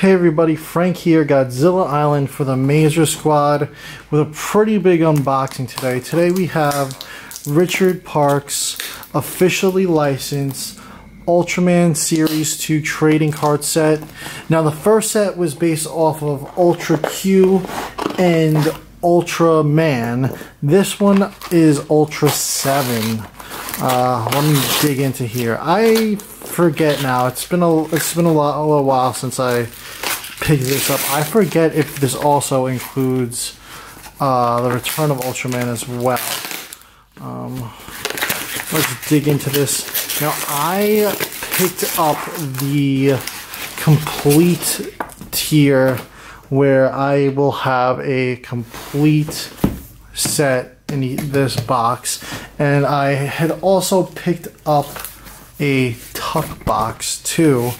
Hey everybody, Frank here, Godzilla Island for the Mazer Squad with a pretty big unboxing today. Today we have Richard Park's officially licensed Ultraman Series 2 trading card set. Now the first set was based off of Ultra Q and Ultraman. This one is Ultraseven. Let me dig into here. I forget now. It's been a little while since I picked this up. I forget if this also includes the Return of Ultraman as well. Let's dig into this. Now I picked up the complete tier where I will have a complete set in this box, and I had also picked up a tuck box too,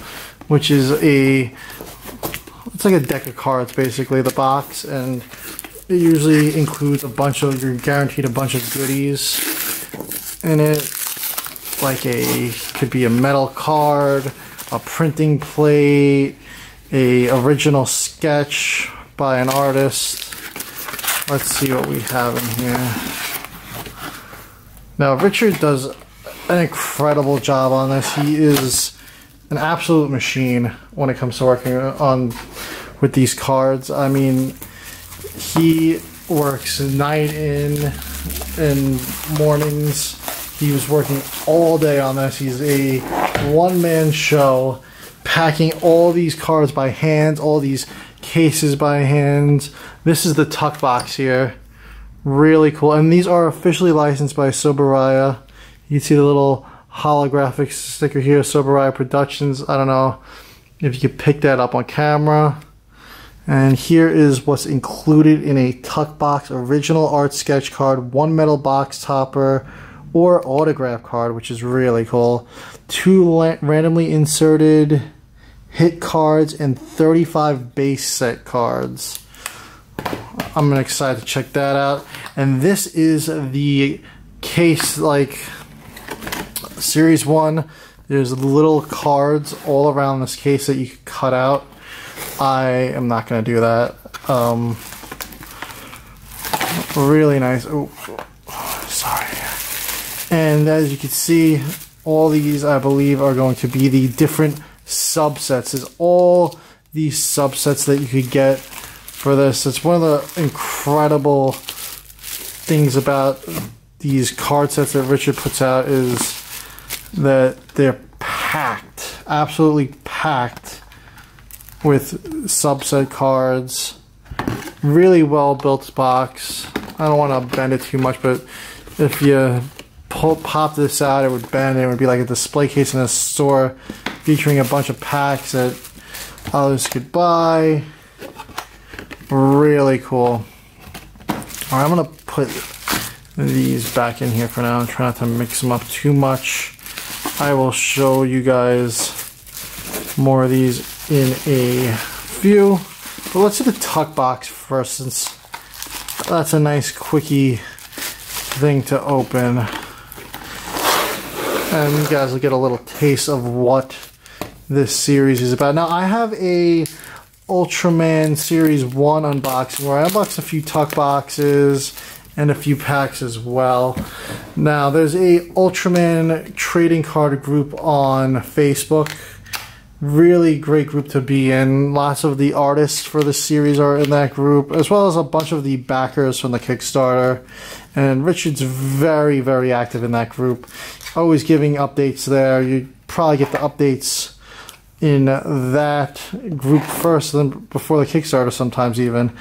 which is it's like a deck of cards basically, the box, and it usually includes you're guaranteed a bunch of goodies in it, like could be a metal card, a printing plate, a original sketch by an artist. Let's see what we have in here. Now Richard does an incredible job on this. He is an absolute machine when it comes to working with these cards. I mean, he works night in and mornings. He was working all day on this. He's a one-man show, packing all these cards by hand, all these cases by hand. This is the tuck box here. Really cool. And these are officially licensed by Soberaya. You can see the little holographic sticker here, Soberaya Productions. I don't know if you could pick that up on camera. And here is what's included in a tuck box: original art sketch card, one metal box topper, or autograph card, which is really cool. 2 randomly inserted hit cards and 35 base set cards. I'm excited to check that out. And this is the case, like Series 1. There's little cards all around this case that you can cut out. I am not going to do that. Really nice. Oh, sorry. And as you can see, all these, I believe, are going to be the different subsets. Is all these subsets that you could get for this. It's one of the incredible things about these card sets that Richard puts out, is that they're packed, absolutely packed with subset cards. Really well built box. I don't want to bend it too much, but if you pop this out, it would bend. It would be like a display case in a store featuring a bunch of packs that others could buy. Really cool. Alright, I'm going to put these back in here for now and try not to mix them up too much. I will show you guys more of these in a few. But let's do the tuck box first, since that's a nice quickie thing to open. And you guys will get a little taste of what this series is about. Now I have a Ultraman Series 1 unboxing where I unboxed a few tuck boxes and a few packs as well. Now there's a Ultraman trading card group on Facebook. Really great group to be in. Lots of the artists for the series are in that group, as well as a bunch of the backers from the Kickstarter. And Richard's very, very active in that group. Always giving updates there. You probably get the updates in that group first, then before the Kickstarter sometimes even.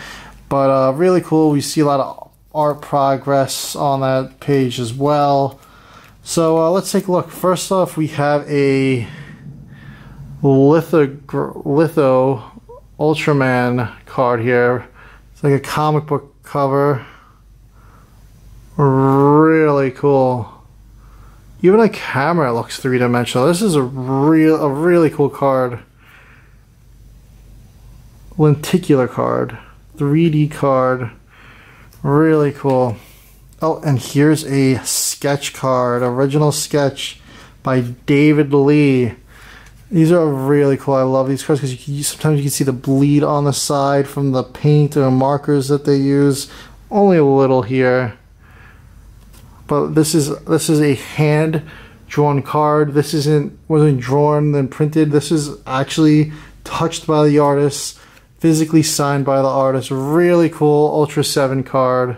But really cool. We see a lot of art progress on that page as well. So let's take a look. First off, we have a litho Ultraman card here. It's like a comic book cover. Really cool. Even on camera it looks three-dimensional. This is a really cool card. Lenticular card. 3D card. Really cool. Oh, and here's a sketch card. Original sketch by David Lee. These are really cool. I love these cards because sometimes you can see the bleed on the side from the paint or markers that they use. Only a little here, but this is a hand drawn card. This wasn't drawn and printed. This is actually touched by the artist, physically signed by the artist. Really cool Ultraseven card.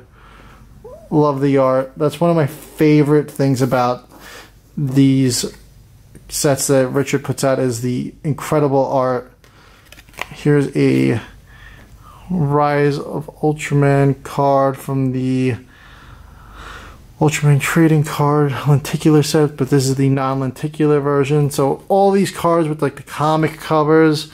Love the art. That's one of my favorite things about these sets that Richard puts out, is the incredible art. Here's a Rise of Ultraman card from the Ultraman trading card lenticular set, but this is the non-lenticular version. So all these cards with like the comic covers,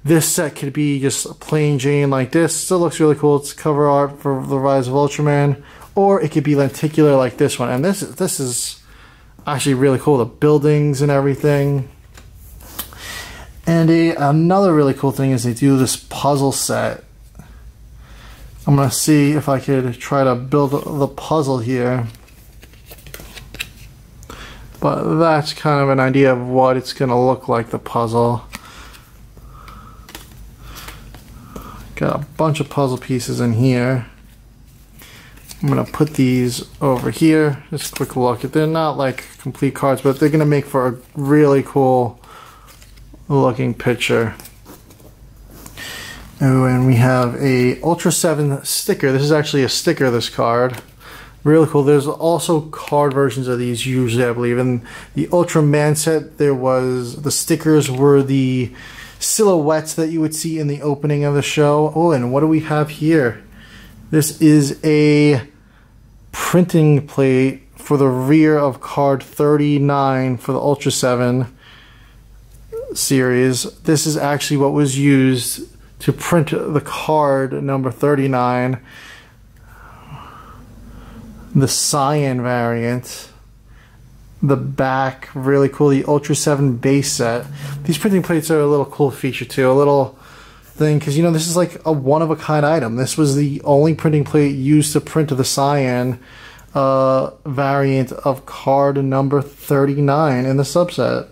this set could be just a plain Jane like this. Still looks really cool. It's cover art for the Rise of Ultraman, or it could be lenticular like this one. And this is actually really cool. The buildings and everything. And another really cool thing is they do this puzzle set. I'm gonna see if I could try to build the puzzle here. But that's kind of an idea of what it's gonna look like, the puzzle. Got a bunch of puzzle pieces in here. I'm gonna put these over here. Just a quick look. They're not like complete cards, but they're gonna make for a really cool looking picture. Oh, and we have a Ultraseven sticker. This is actually a sticker, this card. Really cool. There's also card versions of these usually, I believe. In the Ultraman set, the stickers were the silhouettes that you would see in the opening of the show. Oh, and what do we have here? This is a printing plate for the rear of card 39 for the Ultraseven series. This is actually what was used to print the card number 39, the cyan variant. The back, really cool. The Ultraseven base set. These printing plates are a little cool feature too, a little thing, because you know this is like a one-of-a-kind item. This was the only printing plate used to print the cyan variant of card number 39 in the subset.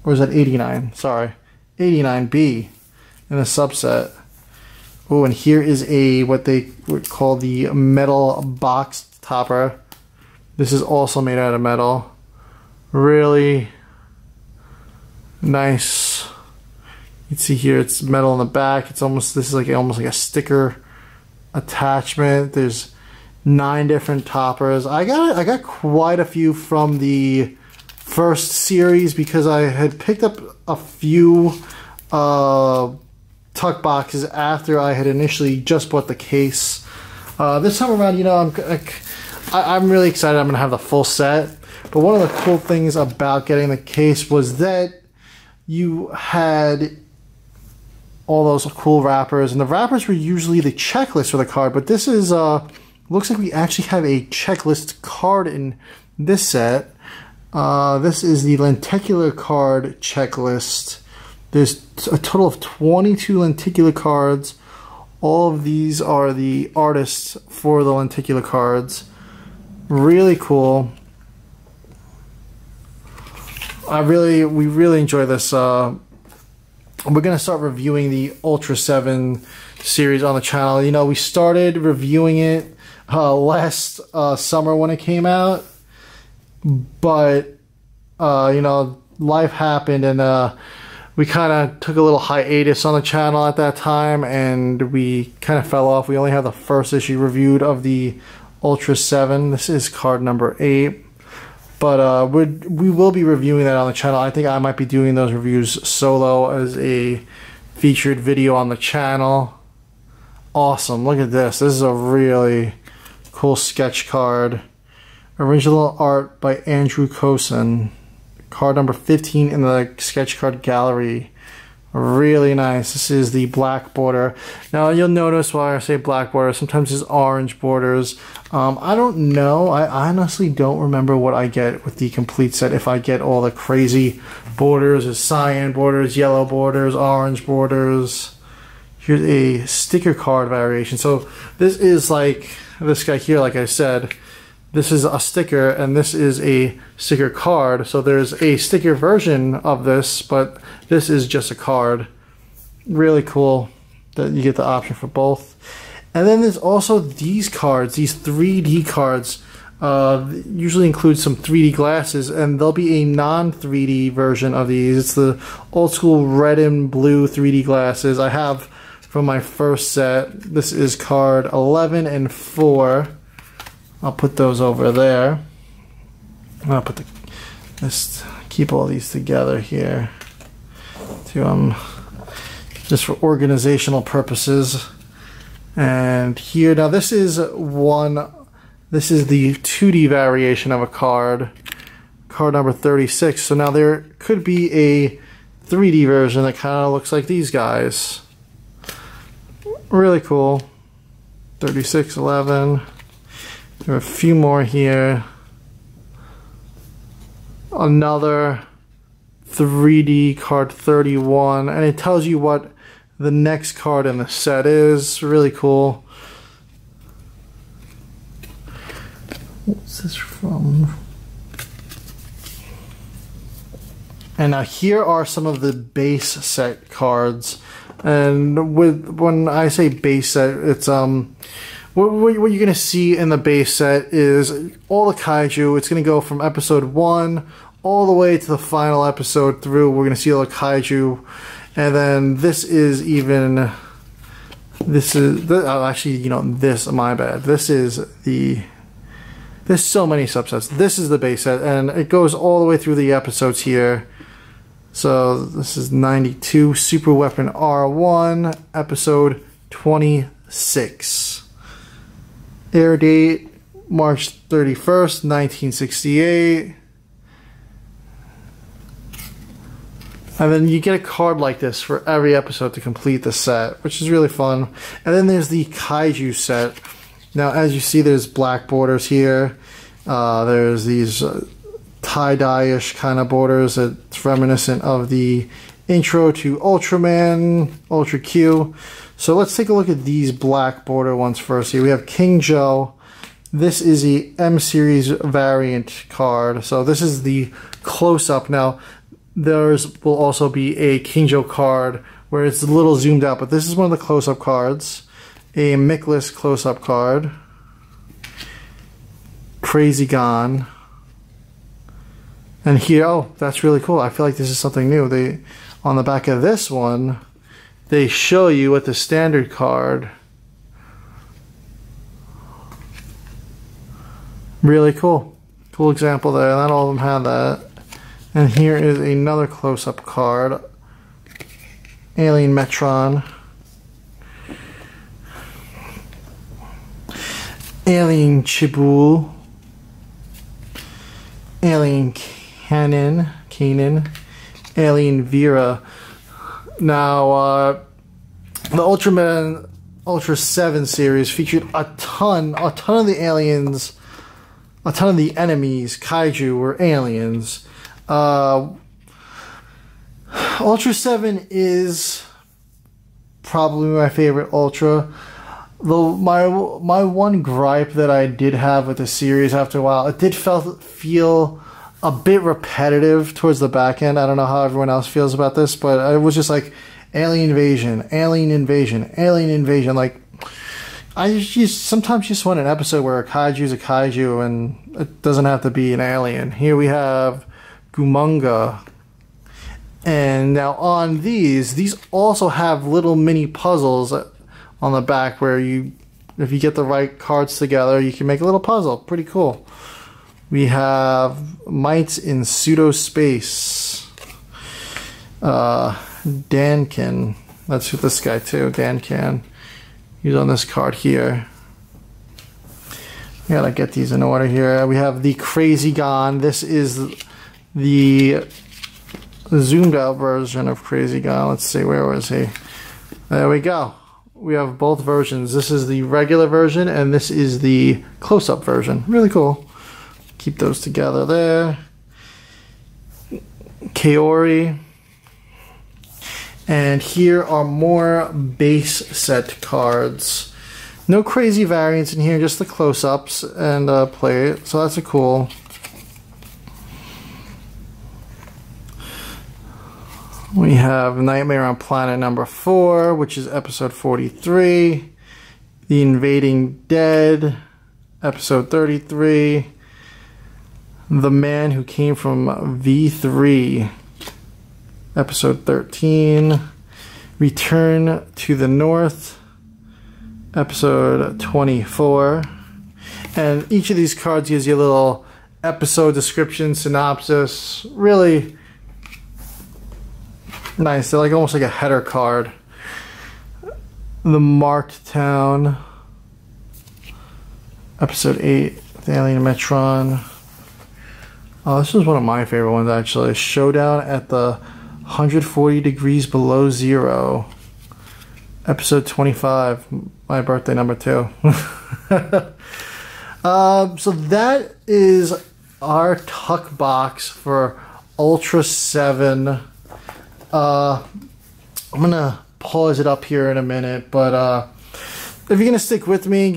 Or is that 89? Sorry, 89B in the subset. Oh, and here is what they would call the metal box topper. This is also made out of metal. Really nice. You can see here it's metal in the back. This is like almost like a sticker attachment. There's 9 different toppers. I got quite a few from the first series because I had picked up a few tuck boxes after I had initially just bought the case. This time around, you know, I'm really excited. I'm gonna have the full set. But one of the cool things about getting the case was that you had all those cool wrappers, and the wrappers were usually the checklist for the card, but this is looks like we actually have a checklist card in this set. This is the lenticular card checklist. There's a total of 22 lenticular cards. All of these are the artists for the lenticular cards. Really cool. We really enjoy this. We're gonna start reviewing the Ultraseven series on the channel. You know, we started reviewing it last summer when it came out, but you know, life happened and we kind of took a little hiatus on the channel at that time, and we kind of fell off. We only have the first issue reviewed of the Ultraseven. This is card number 8. But we will be reviewing that on the channel. I think I might be doing those reviews solo as a featured video on the channel. Awesome. Look at this. This is a really cool sketch card. Original art by Andrew Cosin. Card number 15 in the sketch card gallery. Really nice. This is the black border. Now you'll notice why I say black border, sometimes it's orange borders. I don't know. I honestly don't remember what I get with the complete set. If I get all the crazy borders, there's cyan borders, yellow borders, orange borders. Here's a sticker card variation. So this is like this guy here, like I said. this is a sticker and this is a sticker card. So there's a sticker version of this, but this is just a card. Really cool that you get the option for both. And then there's also these cards, these 3D cards. Usually include some 3D glasses, and there'll be a non-3D version of these. It's the old school red and blue 3D glasses I have from my first set. This is card 11 and 4. I'll put those over there. I'll put let's keep all these together here to just for organizational purposes. And here, now this is the 2D variation of a card number 36. So now there could be a 3D version that kind of looks like these guys. Really cool. 36, 11. There are a few more here. Another 3D card 31, and it tells you what the next card in the set is. Really cool. What's this from? And now here are some of the base set cards. And when I say base set, it's what you're gonna see in the base set is all the kaiju. It's gonna go from episode 1 all the way to the final episode through. We're gonna see all the kaiju, and then this is actually, you know, my bad. There's so many subsets. This is the base set, and it goes all the way through the episodes here. So this is 92, Super Weapon R1, episode 26. Air date, March 31st, 1968. And then you get a card like this for every episode to complete the set, which is really fun. And then there's the Kaiju set. Now, as you see, there's black borders here. There's these tie-dye-ish kind of borders that's reminiscent of the intro to Ultraman, Ultra Q. So let's take a look at these black border ones first. Here we have King Joe. This is a M series variant card. So this is the close-up. Now, there will also be a King Joe card where it's a little zoomed out, but this is one of the close-up cards. A Mickless close-up card. Crazy Gone. And here, oh, that's really cool. I feel like this is something new. On the back of this one, they show you what the standard card. Really cool. Cool example there. Not all of them have that. And here is another close-up card. Alien Metron. Alien Chibul. Alien Kanan. Alien Vera. Now, the Ultraman Ultraseven series featured a ton of the aliens, a ton of the enemies, kaiju, were aliens. Ultraseven is probably my favorite Ultra. Though my one gripe that I did have with the series after a while, it did feel a bit repetitive towards the back end. I don't know how everyone else feels about this, but it was just like alien invasion, alien invasion, alien invasion. Like, I sometimes just want an episode where a kaiju's a kaiju and it doesn't have to be an alien. Here we have Gumunga. And now on these also have little mini puzzles on the back where if you get the right cards together, you can make a little puzzle. Pretty cool. We have Mites in Pseudo Space. Dankin. That's this guy too, Dankan. He's on this card here. We gotta get these in order here. We have the Crazy Gone. This is the zoomed out version of Crazy Gone. Let's see, where was he? There we go. We have both versions. This is the regular version and this is the close-up version. Really cool. Keep those together there. Kaori. And here are more base set cards. No crazy variants in here, just the close-ups and plate. So that's a cool. We have Nightmare on Planet number 4, which is episode 43. The Invading Dead, episode 33. The Man Who Came from V3, episode 13. Return to the North, episode 24. And each of these cards gives you a little episode description, synopsis. Really nice. They're like almost like a header card. The Marked Town, episode 8, the Alien Metron. Oh, this is one of my favorite ones actually. Showdown at the 140 degrees below zero, episode 25, my birthday number 2. So that is our tuck box for Ultraseven. I'm gonna pause it up here in a minute, but if you're gonna stick with me,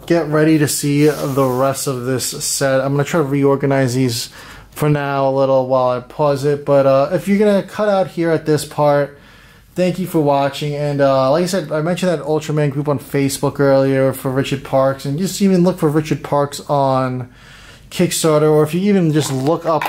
get ready to see the rest of this set. I'm gonna try to reorganize these for now a little while I pause it, but if you're gonna cut out here at this part, thank you for watching. And like I said, I mentioned that Ultraman group on Facebook earlier for Richard Parks, and just even look for Richard Parks on Kickstarter, or if you even just look up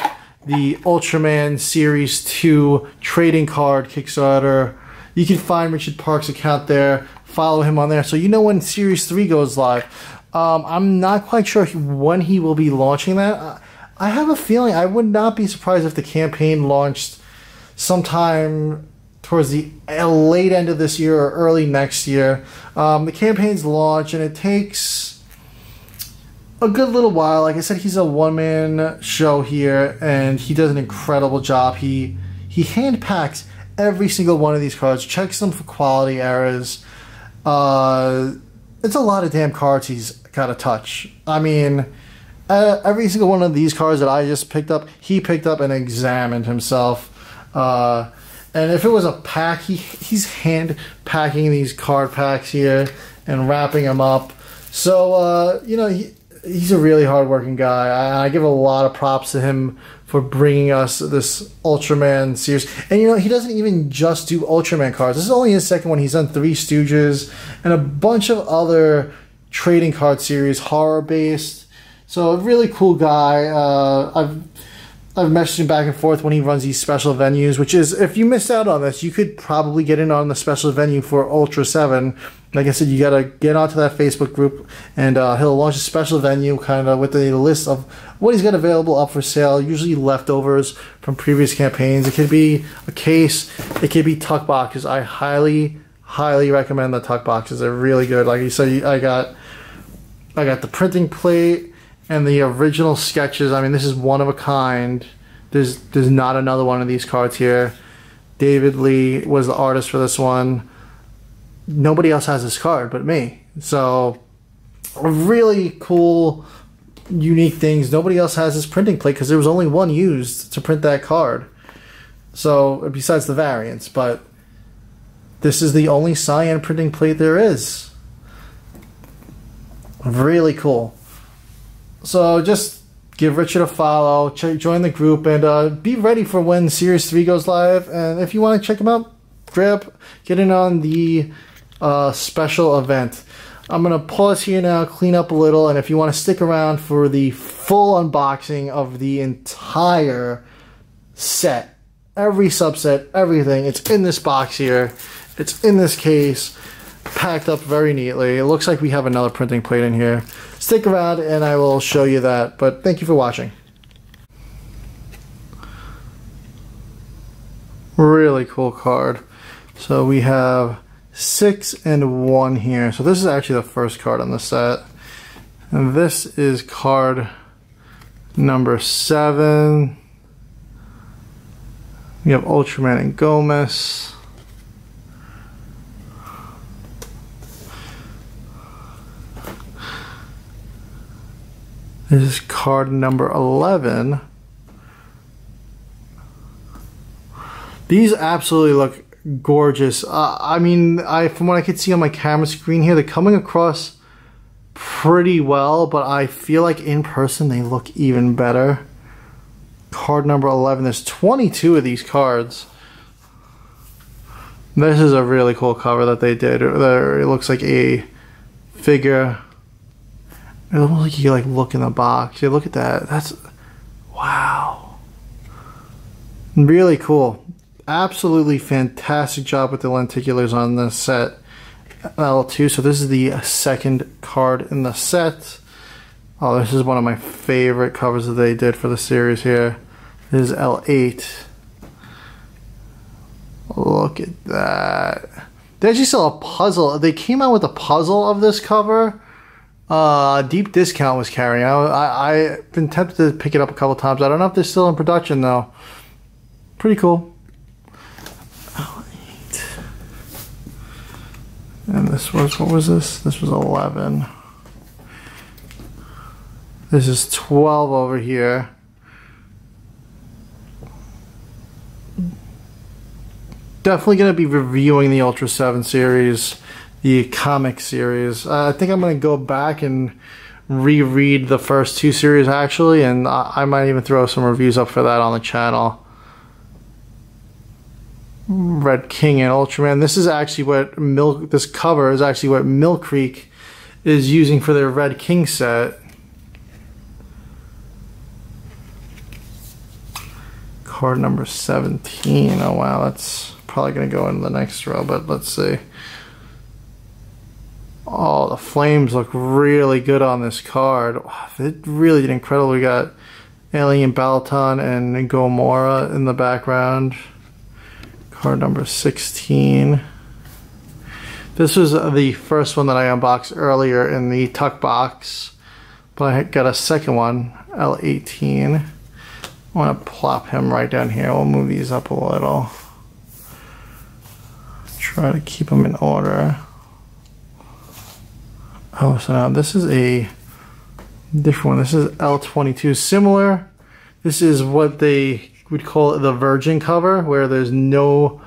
the Ultraman Series 2 trading card Kickstarter, you can find Richard Parks' account there, follow him on there, so you know when Series 3 goes live. I'm not quite sure when he will be launching that. I have a feeling I would not be surprised if the campaign launched sometime towards the late end of this year or early next year. The campaign's launch, and it takes a good little while. Like I said, he's a one-man show here, and he does an incredible job. He hand packs every single one of these cards, checks them for quality errors. It's a lot of damn cards he's got to touch. I mean, every single one of these cards that I just picked up, he picked up and examined himself. And if it was a pack, he's hand packing these card packs here and wrapping them up. So, you know, he's a really hard-working guy. I give a lot of props to him for bringing us this Ultraman series. And, you know, he doesn't even just do Ultraman cards. This is only his second one. He's done Three Stooges and a bunch of other trading card series, horror-based. So, a really cool guy. I've messaged him back and forth when he runs these special venues, which is, if you missed out on this, you could probably get in on the special venue for Ultraseven. Like I said, you got to get onto that Facebook group, and he'll launch a special venue kind of with a list of what he's got available up for sale, usually leftovers from previous campaigns. It could be a case, it could be tuck boxes. I highly, highly recommend the tuck boxes. They're really good. Like you said, I got the printing plate and the original sketches. I mean, this is one of a kind. There's not another one of these cards here. David Lee was the artist for this one. Nobody else has this card but me. So, really cool, unique things. Nobody else has this printing plate because there was only one used to print that card. So, besides the variants, but this is the only cyan printing plate there is. Really cool. So, just give Richard a follow, join the group, and be ready for when Series 3 goes live. And if you want to check them out, get in on the special event. I'm going to pause here now, clean up a little, and if you want to stick around for the full unboxing of the entire set, every subset, everything, it's in this box here. It's in this case, packed up very neatly. It looks like we have another printing plate in here. Stick around and I will show you that, but thank you for watching. Really cool card. So we have 6 and 1 here. So this is actually the first card on the set. And this is card number 7. We have Ultraman and Gomez. This is card number 11. These absolutely look gorgeous. I mean, from what I could see on my camera screen here, they're coming across pretty well, but I feel like in person they look even better. Card number 11. There's 22 of these cards. This is a really cool cover that they did. It looks like a figure. It looks like you like look in the box. You look at that. That's wow. Really cool. Absolutely fantastic job with the lenticulars on this set. L2. So this is the second card in the set. Oh, this is one of my favorite covers that they did for the series here. This is L8. Look at that. They actually sell a puzzle. They came out with a puzzle of this cover. Deep Discount was carrying. I've been tempted to pick it up a couple times. I don't know if they're still in production though. Pretty cool. L8. And this was, what was this? This was 11. This is 12 over here. Definitely going to be reviewing the Ultraseven series, the comic series. I think I'm going to go back and reread the first two series actually, and I might even throw some reviews up for that on the channel. Red King and Ultraman. This is actually what this cover is actually what Mill Creek is using for their Red King set. Card number 17. Oh wow, that's probably going to go into the next row, but let's see. Oh, the flames look really good on this card. It really did incredible. We got Alien Balaton and Gomorrah in the background. Card number 16. This was the first one that I unboxed earlier in the tuck box, but I got a second one, L18. I want to plop him right down here. We'll move these up a little. Try to keep them in order. Oh, so now this is a different one. This is L22. Similar. This is what they would call it the Virgin cover, where there's no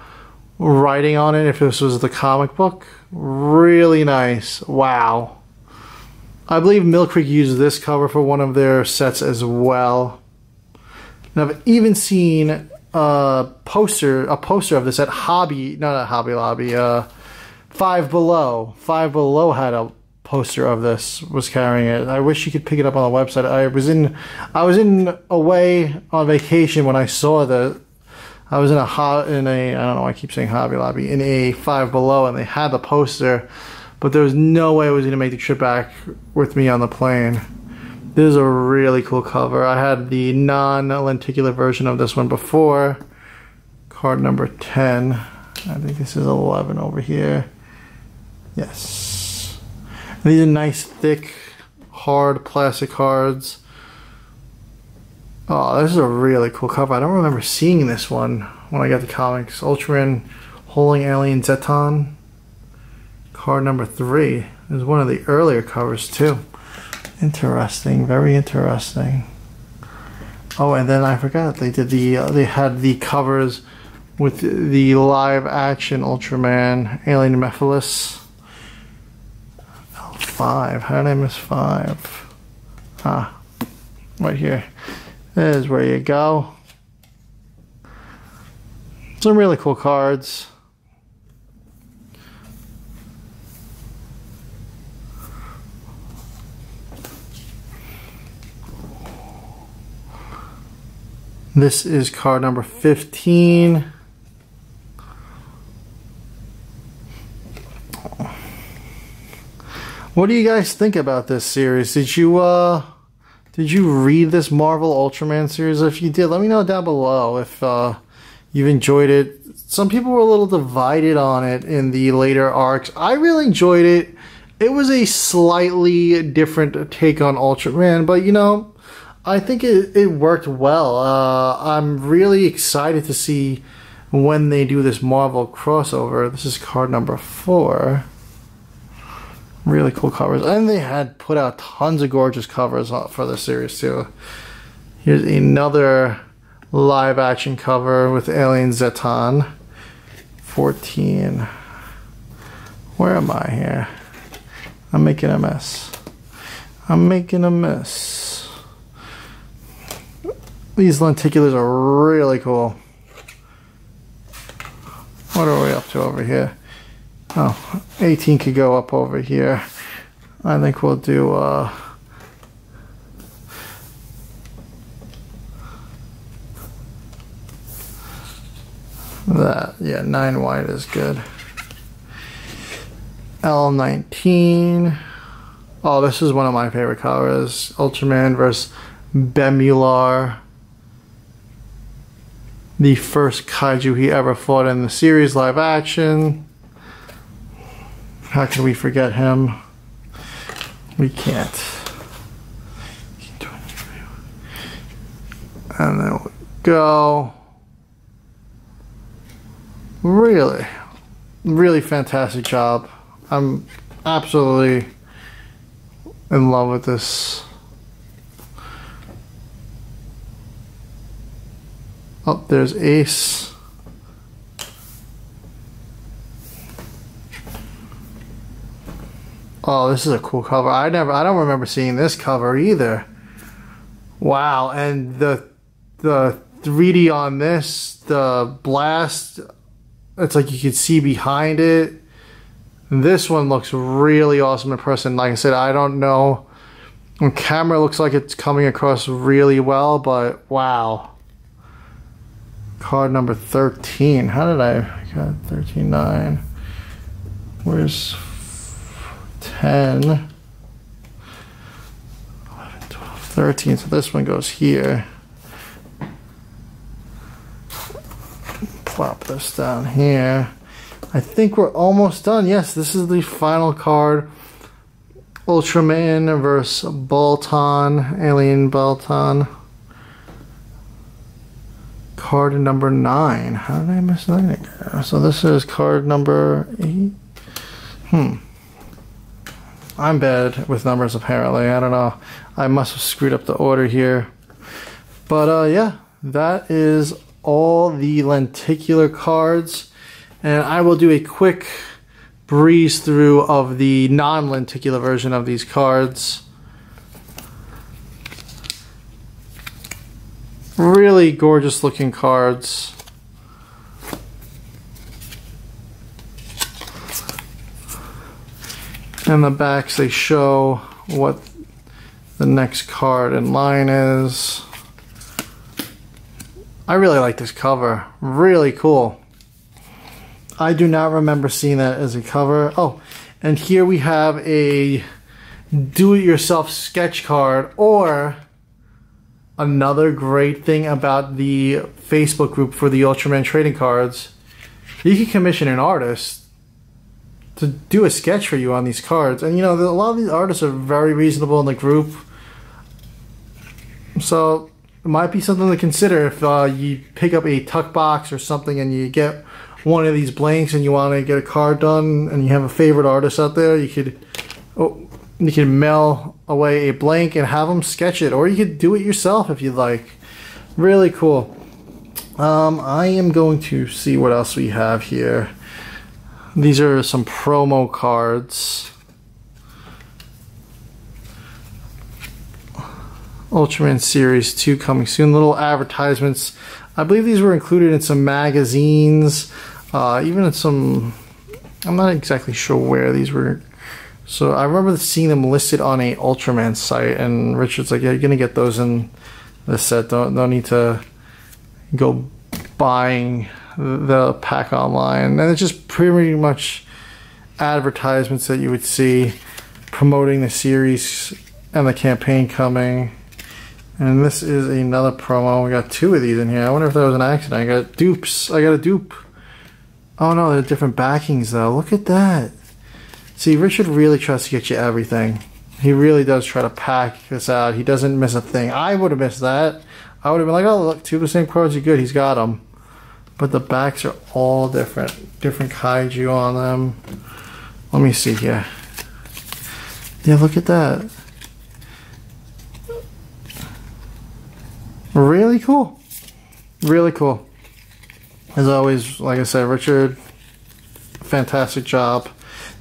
writing on it if this was the comic book. Really nice. Wow. I believe Mill Creek used this cover for one of their sets as well. And I've even seen a poster of this at Hobby, not at Hobby Lobby, Five Below. Five Below had a poster of this, was carrying it. I wish you could pick it up on the website. I was away on vacation when I saw that. I was in I don't know why I keep saying Hobby Lobby, in a Five Below, and they had the poster, but there was no way I was going to make the trip back with me on the plane. This is a really cool cover. I had the non-lenticular version of this one before. Card number 10. I think this is 11 over here. Yes. And these are nice, thick, hard plastic cards. Oh, this is a really cool cover. I don't remember seeing this one when I got the comics. Ultraman holding Alien Zeton. Card number 3. This is one of the earlier covers too. Interesting, very interesting. Oh, and then I forgot they did they had the covers with the live action Ultraman, Alien Mephiles. L5. How did I miss 5? Ah, right here. There's where you go. Some really cool cards. This is card number 15. What do you guys think about this series? Did you read this Marvel Ultraman series? If you did, let me know down below if you've enjoyed it. Some people were a little divided on it in the later arcs. I really enjoyed it. It was a slightly different take on Ultraman, but you know, I think it worked well. I'm really excited to see when they do this Marvel crossover. This is card number 4. Really cool covers. And they had put out tons of gorgeous covers for the series too. Here's another live action cover with Alien Zeton 14. Where am I here? I'm making a mess. I'm making a mess. These lenticulars are really cool. What are we up to over here? Oh, 18 could go up over here. I think we'll do that. Yeah, 9 wide is good. L19. Oh, this is one of my favorite colors. Ultraman versus Bemular. The first kaiju he ever fought in the series live action. How can we forget him? We can't. And there we go. Really, really fantastic job. I'm absolutely in love with this. Oh, there's Ace. Oh, this is a cool cover. I don't remember seeing this cover either. Wow, and the 3D on this, the blast, it's like you can see behind it. This one looks really awesome in person. Like I said, I don't know. On camera, it looks like it's coming across really well, but wow. Card number 13. How did I got 13.9? Where's 10? 11, 12, 13. So this one goes here. Plop this down here. I think we're almost done. Yes, this is the final card. Ultraman versus Bolton, Alien Bolton. Card number 9. How did I miss that? So this is card number 8. I'm bad with numbers apparently. I don't know. I must have screwed up the order here. But yeah, that is all the lenticular cards. And I will do a quick breeze through of the non-lenticular version of these cards. Really gorgeous looking cards. And the backs, they show what the next card in line is. I really like this cover. Really cool. I do not remember seeing that as a cover. Oh, and here we have a do-it-yourself sketch card, or another great thing about the Facebook group for the Ultraman trading cards, you can commission an artist to do a sketch for you on these cards. And you know, a lot of these artists are very reasonable in the group. So it might be something to consider if you pick up a tuck box or something and you get one of these blanks and you want to get a card done and you have a favorite artist out there, you can mail away a blank and have them sketch it, or you could do it yourself if you'd like. Really cool. I am going to see what else we have here. These are some promo cards. Ultraman Series 2 coming soon. Little advertisements. I believe these were included in some magazines, even in some, I'm not exactly sure where these were. So I remember seeing them listed on a Ultraman site, and Richard's like, yeah, you're gonna get those in the set. Don't need to go buying the pack online. And it's just pretty much advertisements that you would see promoting the series and the campaign coming. And this is another promo. We got 2 of these in here. I wonder if that was an accident. I got dupes. I got a dupe. Oh no, they're different backings though. Look at that. See, Richard really tries to get you everything. He really does try to pack this out. He doesn't miss a thing. I would have missed that. I would have been like, oh look, 2 of the same cards are good. He's got them. But the backs are all different. Different kaiju on them. Let me see here. Yeah, look at that. Really cool. Really cool. As always, like I said, Richard fantastic job.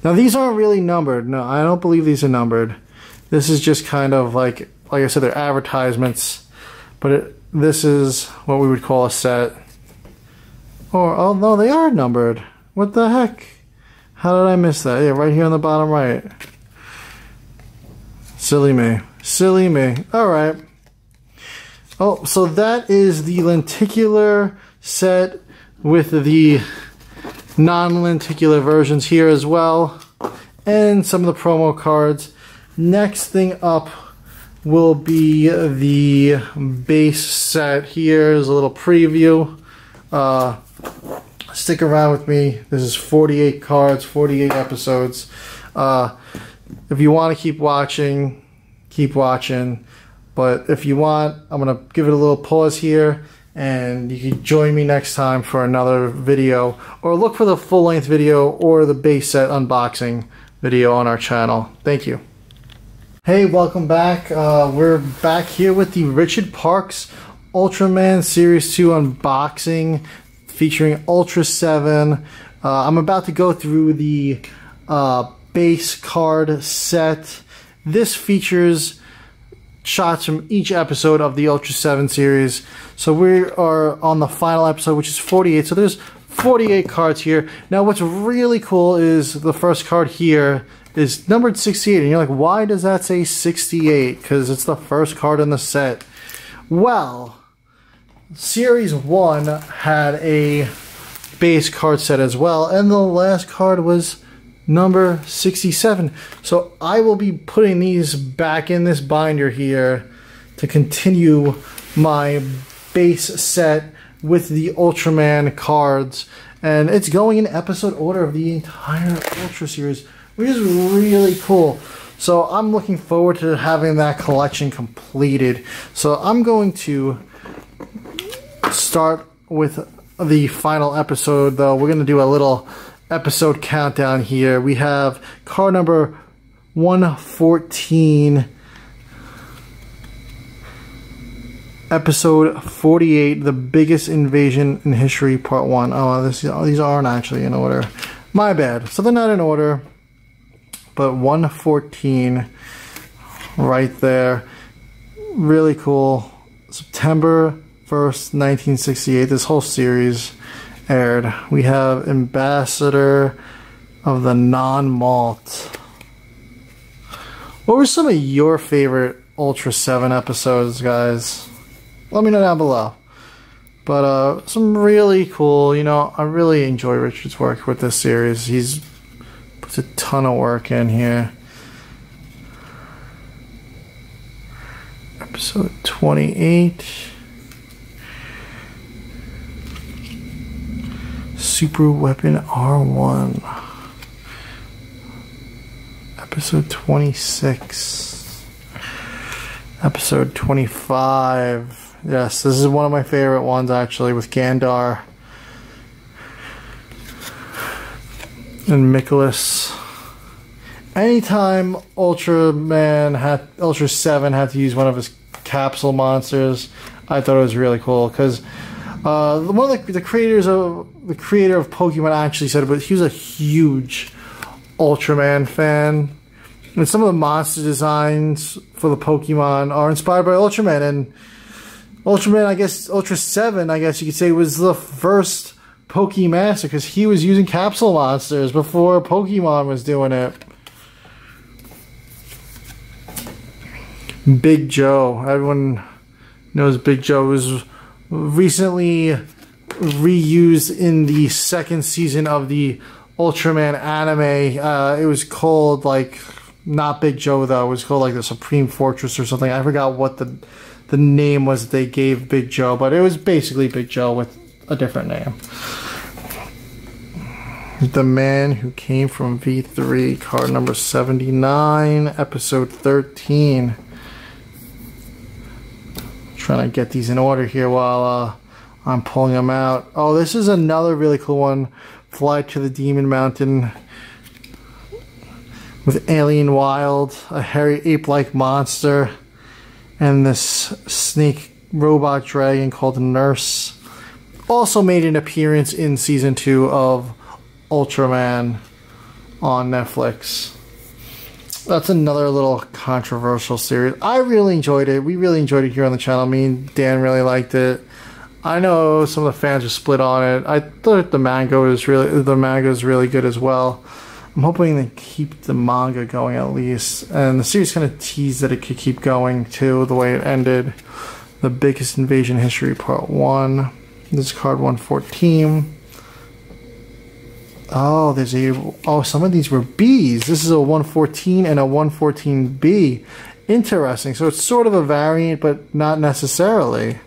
Now these aren't really numbered. No, I don't believe these are numbered. This is just kind of like I said, they're advertisements. But this is what we would call a set. Or, oh no, they are numbered. What the heck? How did I miss that? Yeah, right here on the bottom right. Silly me. Silly me. Alright. Oh, so that is the lenticular set with the non-lenticular versions here as well. And some of the promo cards. Next thing up will be the base set. Here's a little preview. Stick around with me. This is 48 cards, 48 episodes. If you want to keep watching, keep watching. But if you want, I'm going to give it a little pause here, and you can join me next time for another video, or look for the full-length video or the base set unboxing video on our channel. Thank you. Hey, welcome back. We're back here with the Richard Parks Ultraman Series 2 unboxing featuring Ultraseven. I'm about to go through the base card set. This features shots from each episode of the Ultraseven series. So we are on the final episode, which is 48. So there's 48 cards here. Now what's really cool is the first card here is numbered 68. And you're like, why does that say 68? Because it's the first card in the set. Well, Series 1 had a base card set as well, and the last card was number 67. So I will be putting these back in this binder here to continue my base set with the Ultraman cards. And it's going in episode order of the entire Ultra series, which is really cool. So I'm looking forward to having that collection completed. So I'm going to start with the final episode, though. We're going to do a little episode countdown here. We have card number 114, episode 48, The Biggest Invasion in History, part 1. Oh, these aren't actually in order. My bad. So they're not in order. But 114 right there. Really cool. September 1st, 1968. This whole series aired. We have Ambassador of the Non-Malt. What were some of your favorite Ultraseven episodes, guys? Let me know down below. But some really cool, you know, I really enjoy Richard's work with this series. He's puts a ton of work in here. Episode 28. Super Weapon R1. Episode 26. Episode 25. Yes, this is one of my favorite ones, actually, with Gandar and Miklas. Anytime Ultraseven had to use one of his capsule monsters, I thought it was really cool, because one of the creator of Pokemon actually said it, but he was a huge Ultraman fan. And some of the monster designs for the Pokemon are inspired by Ultraman. And Ultraman, I guess, Ultraseven, I guess you could say, was the first Pokemaster, because he was using capsule monsters before Pokemon was doing it. Big Joe. Everyone knows Big Joe. Was recently reused in the second season of the Ultraman anime. It was called, like, not Big Joe, though. It was called, like, the Supreme Fortress or something. I forgot what the name was that they gave Big Joe, but it was basically Big Joe with a different name. The Man Who Came from V3, card number 79, episode 13. Trying to get these in order here while I'm pulling them out. Oh, this is another really cool one. Fly to the Demon Mountain with Alien Wild, a hairy ape-like monster, and this snake robot dragon called Nurse. Also made an appearance in season 2 of Ultraman on Netflix. That's another little controversial series. I really enjoyed it. We really enjoyed it here on the channel. Me and Dan really liked it. I know some of the fans are split on it. I thought the manga is really good as well. I'm hoping they keep the manga going at least. And the series kind of teased that it could keep going too, the way it ended. The Biggest Invasion in History Part 1. This is card 114. Oh, some of these were Bs. This is a 114 and a 114B. Interesting. So it's sort of a variant, but not necessarily.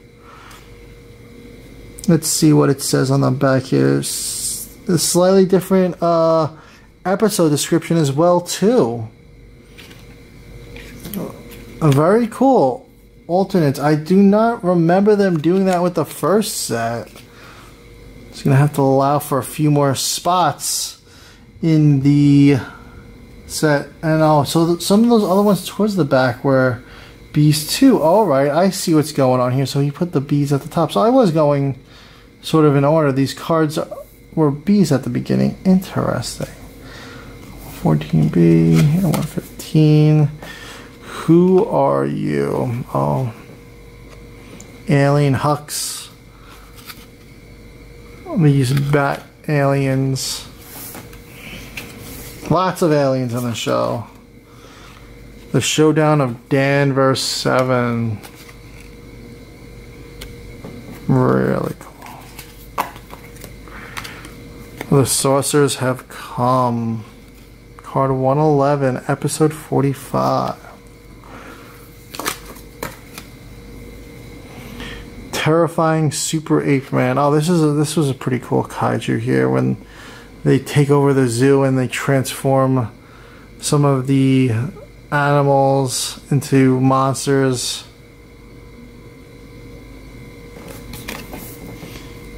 Let's see what it says on the back here. A slightly different episode description as well too. Very cool. Alternates. I do not remember them doing that with the first set. It's going to have to allow for a few more spots in the set. And oh, so some of those other ones towards the back were Bs too. Alright, I see what's going on here. So he put the Bs at the top. So I was going sort of in order. These cards were Bs at the beginning. Interesting. 14B and 115. Who are you? Oh. Alien Hux. These bat aliens. Lots of aliens on the show. The showdown of Dan vs. Seven. Really cool. The sorcerers have come. Card 111, episode 45. Terrifying Super Ape Man. Oh, this was a pretty cool kaiju here when they take over the zoo and they transform some of the animals into monsters.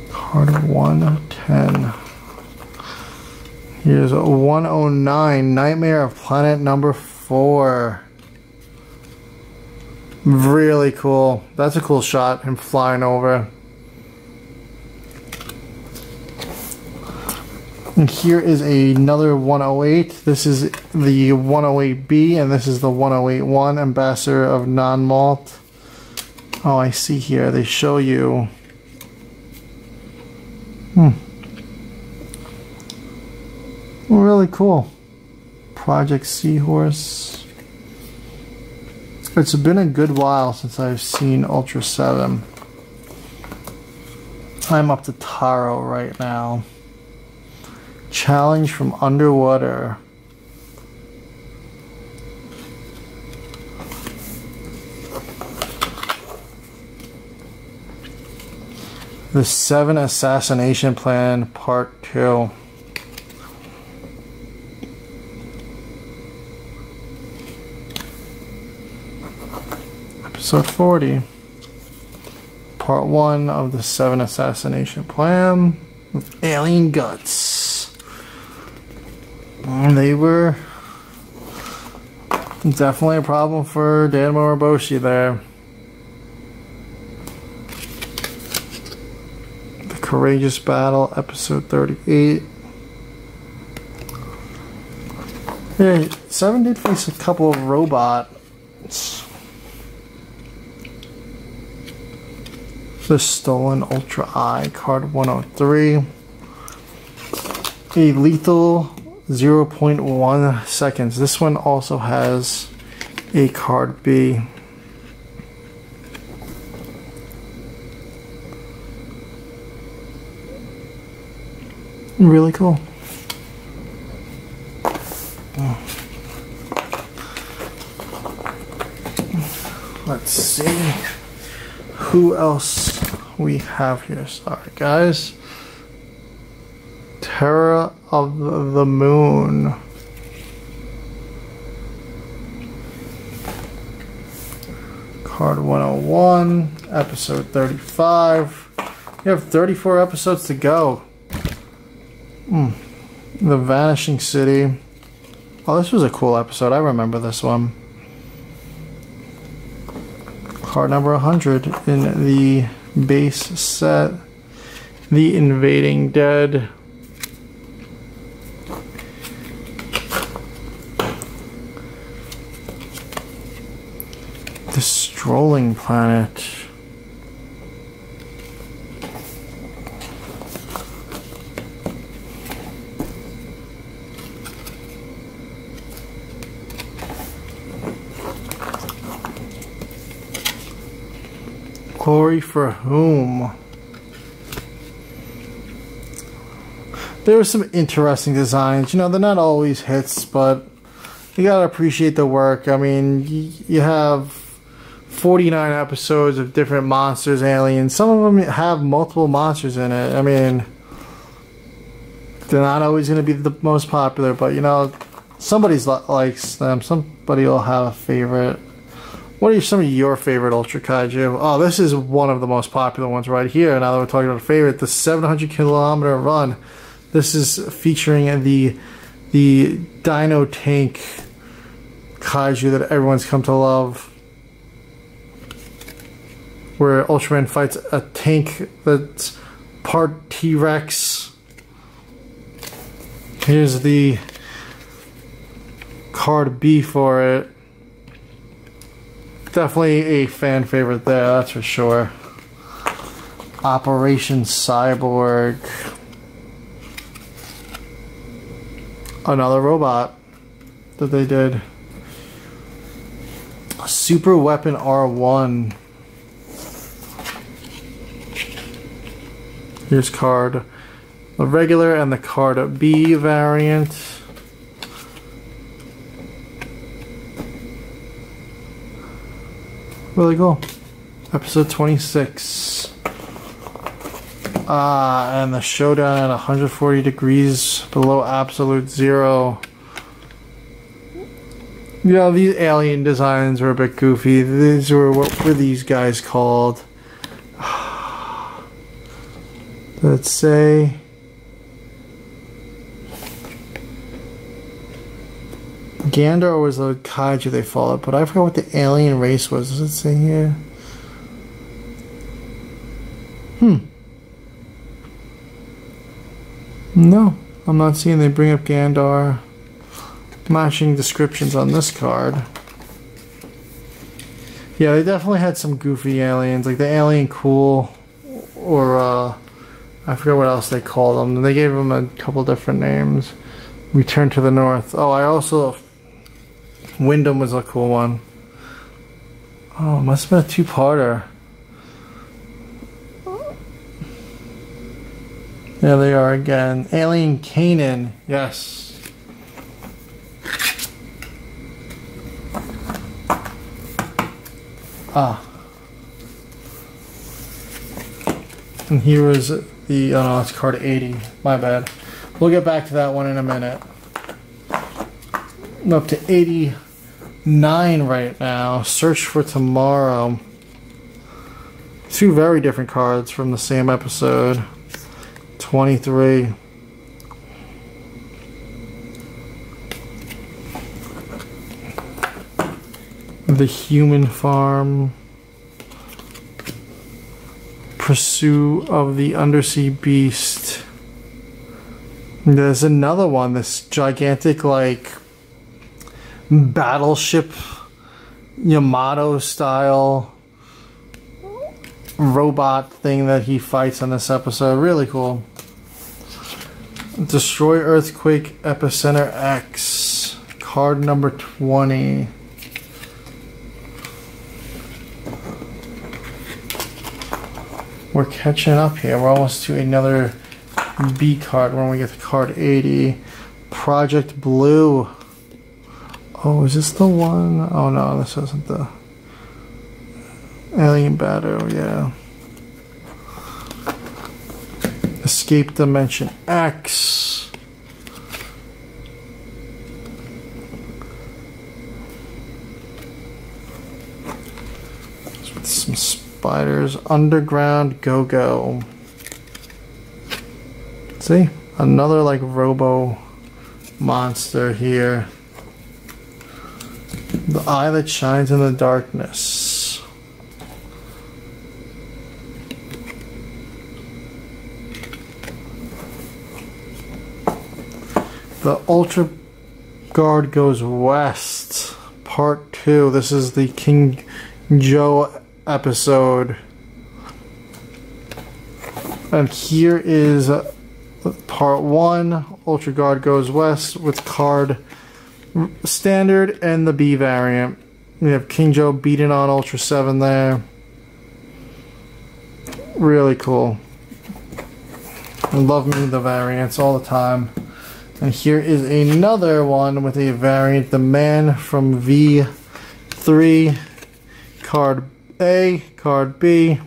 Card 110. Here's a 109, Nightmare of Planet Number 4. Really cool. That's a cool shot, him flying over. And here is another 108. This is the 108B, and this is the 1081, Ambassador of Non-Malt. Oh, I see here. They show you. Really cool. Project Seahorse. It's been a good while since I've seen Ultraseven. I'm up to Taro right now. Challenge from Underwater. The Seven Assassination Plan Part 2. Episode 40. Part 1 of the Seven Assassination Plan with alien guts. And they were definitely a problem for Dan Moriboshi there. The Courageous Battle, episode 38. Yeah, Seven did face a couple of robots. The Stolen Ultra Eye, card 103. A lethal 0.1 seconds. This one also has a card B. Really cool. Let's see who else we have here. Sorry, guys. Terror of the Moon. Card 101, episode 35. You have 34 episodes to go. The Vanishing City. Oh, this was a cool episode. I remember this one. Card number 100 in the base set. The Invading Dead. Strolling Planet. Glory for whom? There were some interesting designs. You know, they're not always hits, but you gotta appreciate the work. I mean, you have 49 episodes of different monsters, aliens. Some of them have multiple monsters in it. I mean, they're not always going to be the most popular, but you know, somebody likes them. Somebody will have a favorite. What are some of your favorite Ultra Kaiju? Oh, this is one of the most popular ones right here. Now that we're talking about a favorite, the 700-kilometer run. This is featuring the Dino Tank Kaiju that everyone's come to love, where Ultraman fights a tank that's part T-Rex. Here's the card B for it. Definitely a fan favorite there, that's for sure. Operation Cyborg. Another robot that they did. Super Weapon R1. Here's card the regular and the card B variant. Really cool. Episode 26. And the showdown at 140 degrees below absolute zero. You know, these alien designs were a bit goofy. These were, what were these guys called? Let's say Gander was the kaiju they followed, but I forgot what the alien race was. Does it say here? No, I'm not seeing they bring up Gandar. Matching descriptions on this card. Yeah, they definitely had some goofy aliens, like the Alien Cool, or I forget what else they called them. They gave them a couple different names. Return to the North. Oh, I also... Wyndham was a cool one. Oh, it must have been a two-parter. There they are again. Alien Kanan. Yes. Ah. And here was the... Oh no, it's card 80. My bad. We'll get back to that one in a minute. I'm up to 89 right now. Search for Tomorrow. Two very different cards from the same episode. 23. The Human Farm. Pursuit of the Undersea Beast. There's another one, this gigantic, like, battleship Yamato style robot thing that he fights on this episode. Really cool. Destroy Earthquake Epicenter X. Card number 20. We're catching up here. We're almost to another B card when we get to card 80. Project Blue. Oh, is this the one? Oh no, this isn't the Alien Battle, yeah. Escape Dimension X. With some spiders. Underground Go-Go. See? Another like robo monster here. The Eye That Shines in the Darkness. The Ultra Guard Goes West, Part 2. This is the King Joe episode. And here is part 1. Ultra Guard goes west with card standard and the B variant. We have King Joe beating on Ultraseven there. Really cool. I love me the variants all the time. And here is another one with a variant, the Man from V3. Card A, card B.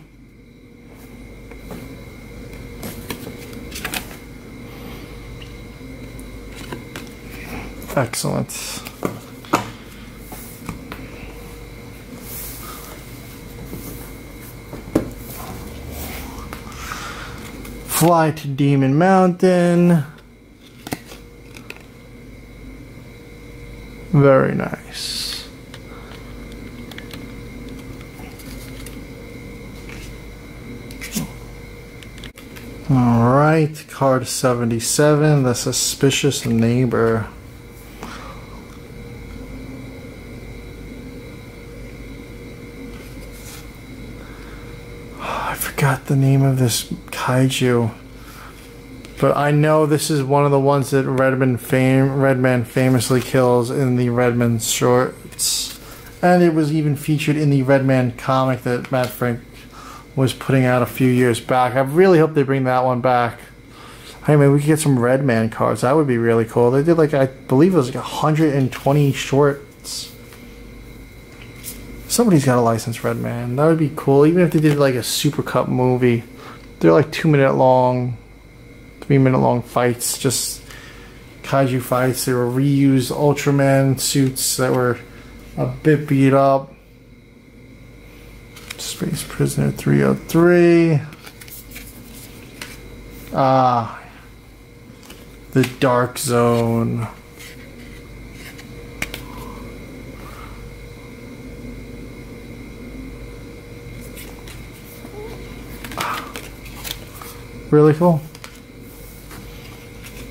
Excellent. Fly to Demon Mountain. Very nice. Alright, card 77, the Suspicious Neighbor. I forgot the name of this kaiju, but I know this is one of the ones that Redman famously kills in the Redman shorts, and it was even featured in the Redman comic that Matt Frank was putting out a few years back. I really hope they bring that one back. Hey man, we could get some Redman cards. That would be really cool. They did like, I believe it was like 120 shorts. Somebody's got to license Redman. That would be cool. Even if they did like a Super Cup movie. They're like 2-minute long, 3-minute long fights. Just kaiju fights. They were reused Ultraman suits that were a bit beat up. Space Prisoner 303. The Dark Zone. Really cool.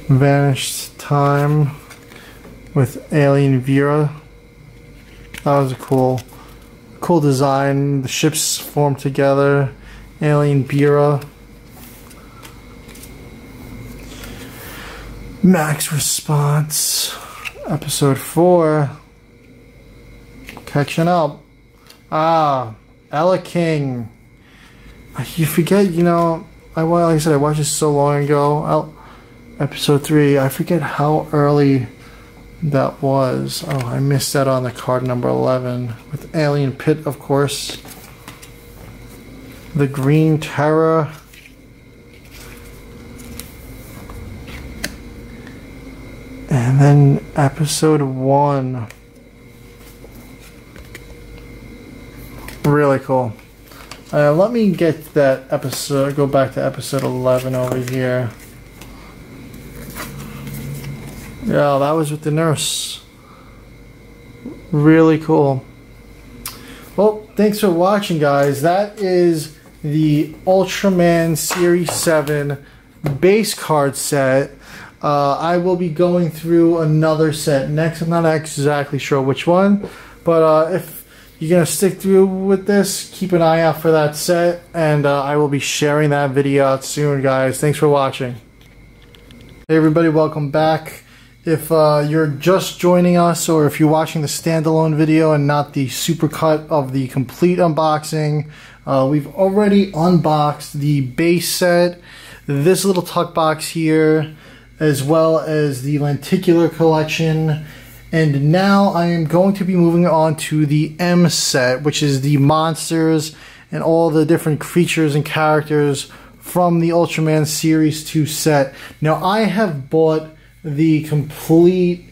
Vanished Time with Alien Vera. That was a cool design. The ships formed together. Alien Vera. Max Response. Episode 4. Catching up. Ella King. You forget, you know, like I said, I watched this so long ago. Episode 3, I forget how early that was. Oh, I missed that on the card number 11. With Alien Pit, of course. The Green Terror. And then episode 1. Really cool. Let me get that episode, go back to episode 11 over here. Yeah, that was with the nurse. Really cool. Well, thanks for watching, guys. That is the Ultraman Series 7 base card set. I will be going through another set next. I'm not exactly sure which one, but if you're going to stick through with this, keep an eye out for that set, and I will be sharing that video out soon, guys. Thanks for watching. Hey everybody, welcome back. If you're just joining us, or if you're watching the standalone video and not the supercut of the complete unboxing, we've already unboxed the base set, this little tuck box here, as well as the lenticular collection. And now I am going to be moving on to the M set, which is the monsters and all the different creatures and characters from the Ultraman Series 2 set. Now I have bought the complete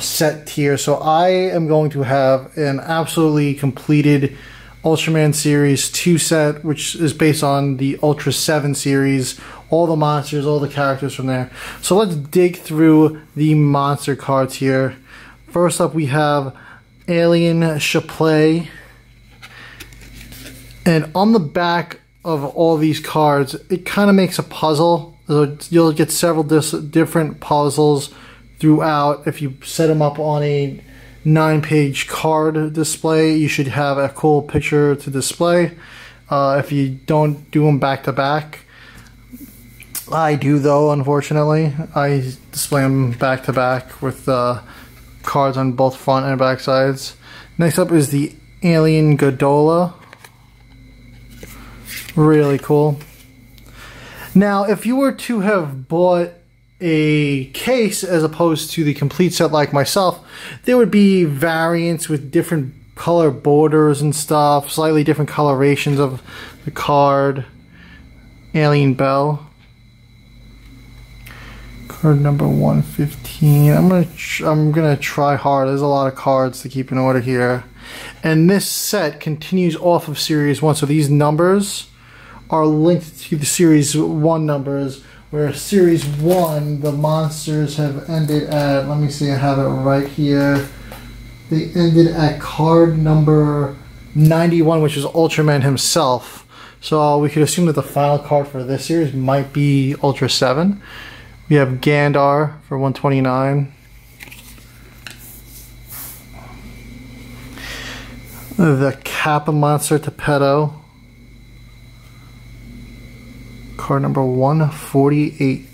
set tier, so I am going to have an absolutely completed Ultraman Series 2 set, which is based on the Ultraseven series, all the monsters, all the characters from there. So let's dig through the monster cards here. First up we have Alien Chaplay, and on the back of all these cards, it kind of makes a puzzle. You'll get several different puzzles throughout if you set them up on a 9-page card display. You should have a cool picture to display. If you don't do them back to back, I do though, unfortunately. I display them back to back with cards on both front and back sides. Next up is the Alien Godola. Really cool. Now, if you were to have bought a case as opposed to the complete set like myself, there would be variants with different color borders and stuff, slightly different colorations of the card. Alien Bell. Card number 115. I'm gonna try hard. There's a lot of cards to keep in order here. And this set continues off of Series 1, so these numbers are linked to the Series 1 numbers, where Series 1, the monsters have ended at, let me see, I have it right here. They ended at card number 91, which is Ultraman himself. So we could assume that the final card for this series might be Ultraseven. We have Gandar for 129. The Kappa Monster Torpedo. Card number 148.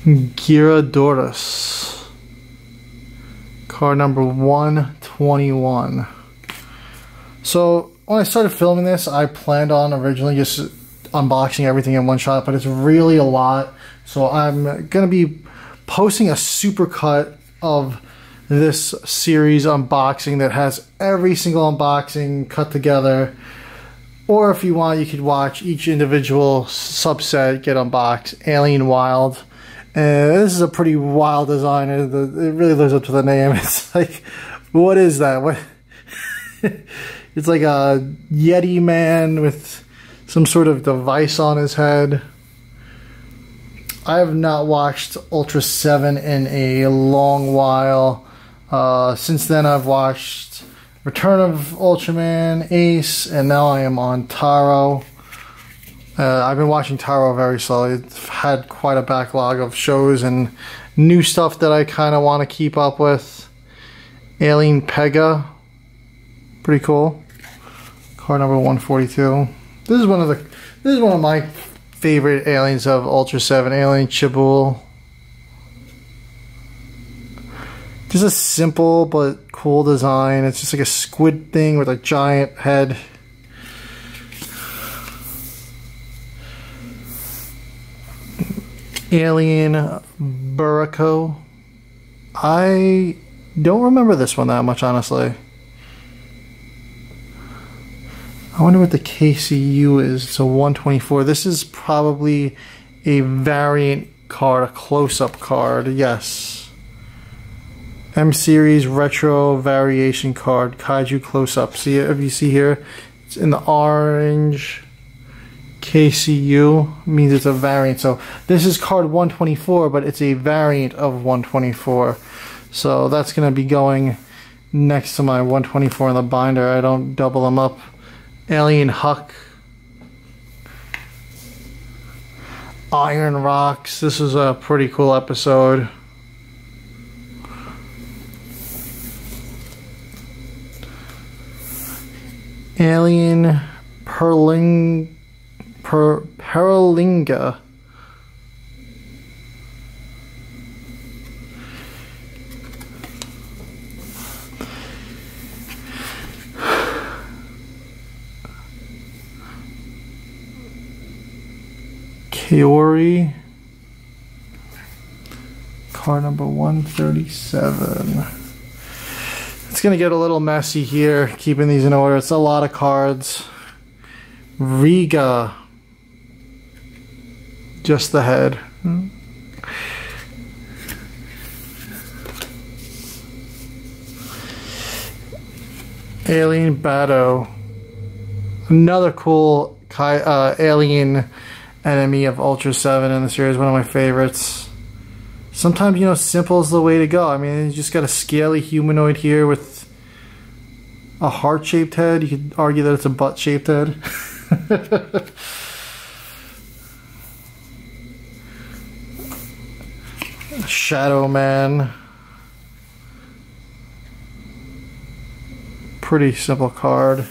Gyarados. Card number 121. So when I started filming this, I planned on originally just unboxing everything in one shot, but it's really a lot. So I'm going to be posting a supercut of this series unboxing that has every single unboxing cut together. Or if you want, you could watch each individual subset get unboxed. Alien Wild. This is a pretty wild design. It really lives up to the name. It's like, what is that? What? It's like a Yeti man with some sort of device on his head. I have not watched Ultraseven in a long while. Since then I've watched Return of Ultraman, Ace, and now I am on Taro. I've been watching Taro very slowly. I've had quite a backlog of shows and new stuff that I kind of want to keep up with. Alien Pega. Pretty cool. Card number 142. This is one of my favorite aliens of Ultraseven, Alien Chibul. Just a simple but cool design. It's just like a squid thing with a giant head. Alien Buraco. I don't remember this one that much, honestly. I wonder what the KCU is. It's a 124. This is probably a variant card, a close-up card. Yes. M-Series Retro Variation card. Kaiju close-up. See it? If you see here, it's in the orange. KCU means it's a variant. So this is card 124, but it's a variant of 124. So that's going to be going next to my 124 in the binder. I don't double them up. Alien Huck. Iron Rocks. This is a pretty cool episode. Alien Perlinga. Kaori. Card number 137. It's going to get a little messy here, keeping these in order. It's a lot of cards. Riga. Just the head. Alien Batto. Another cool alien enemy of Ultraseven in the series. One of my favorites. Sometimes, you know, simple is the way to go. I mean, you just got a scaly humanoid here with a heart-shaped head. You could argue that it's a butt-shaped head. Shadow Man. Pretty simple card.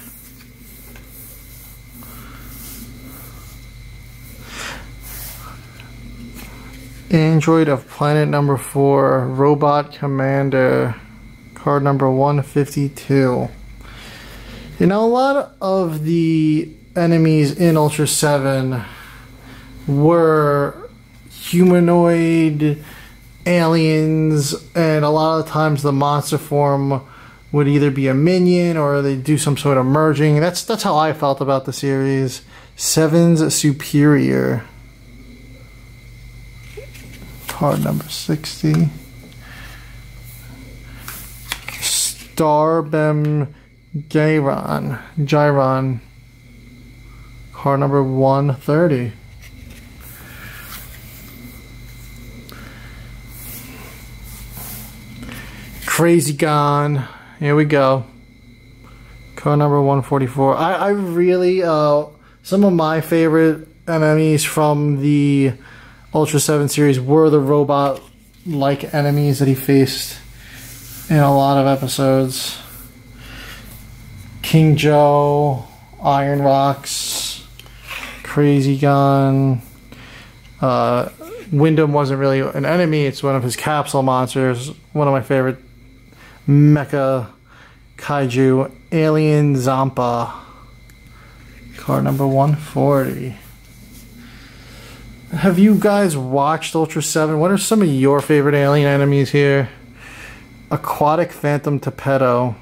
Android of Planet Number 4, Robot Commander, card number 152. You know, a lot of the enemies in Ultra 7 were humanoid aliens, and a lot of times the monster form would either be a minion or they do some sort of merging. That's how I felt about the series. Seven's Superior. Card number 60. Starbem Gyron. Card number 130. Crazy Gone. Here we go. Card number 144. I really, some of my favorite enemies from the Ultra 7 series were the robot-like enemies that he faced in a lot of episodes. King Joe, Iron Rocks, Crazy Gun. Wyndham wasn't really an enemy, it's one of his capsule monsters. One of my favorite mecha kaiju. Alien Zampa. Card number 140. Have you guys watched Ultra 7? What are some of your favorite alien enemies here? Aquatic Phantom Torpedo.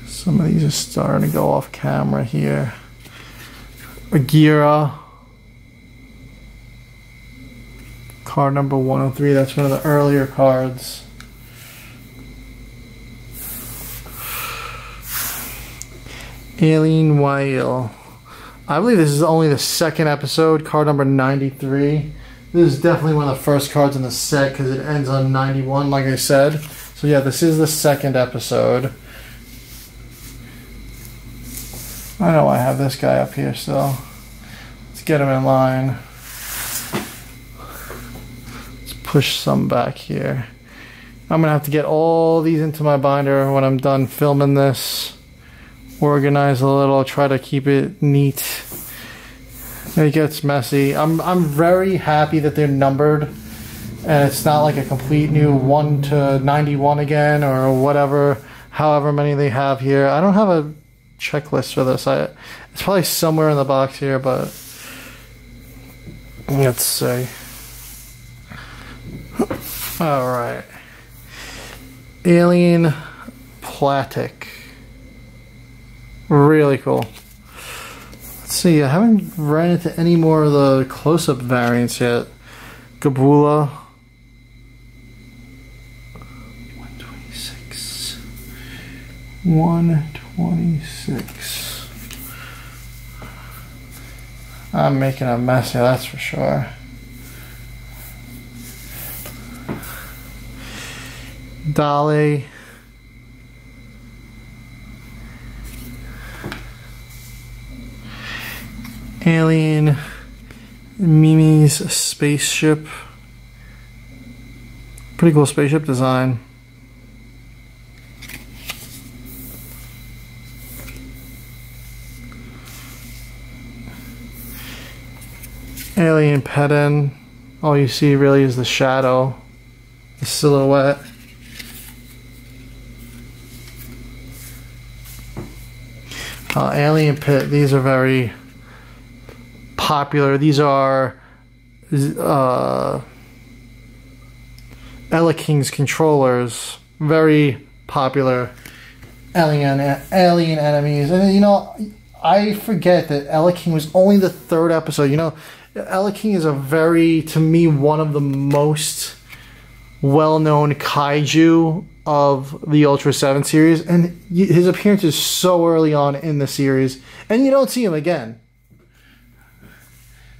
Some of these are starting to go off camera here. Agira. Card number 103. That's one of the earlier cards. Alien Whale. I believe this is only the second episode, card number 93. This is definitely one of the first cards in the set because it ends on 91, like I said. So yeah, this is the second episode. I know I have this guy up here still. Let's get him in line. Let's push some back here. I'm going to have to get all these into my binder when I'm done filming this. Organize a little, try to keep it neat. It gets messy. I'm very happy that they're numbered and it's not like a complete new 1 to 91 again or whatever, however many they have here. I don't have a checklist for this. It's probably somewhere in the box here, but let's see. Alright. Alien Platic. Really cool. Let's see, I haven't ran into any more of the close-up variants yet. Gabula. 126. 126. I'm making a mess here, that's for sure. Dolly. Alien Mimi's spaceship. Pretty cool spaceship design. Alien Pedin. All you see really is the shadow, the silhouette. Alien Pit. These are very popular. These are Ella King's controllers. Very popular alien enemies. And you know, I forget that Ella King was only the third episode. You know, Ella King is to me, one of the most well-known kaiju of the Ultra 7 series, and his appearance is so early on in the series, and you don't see him again.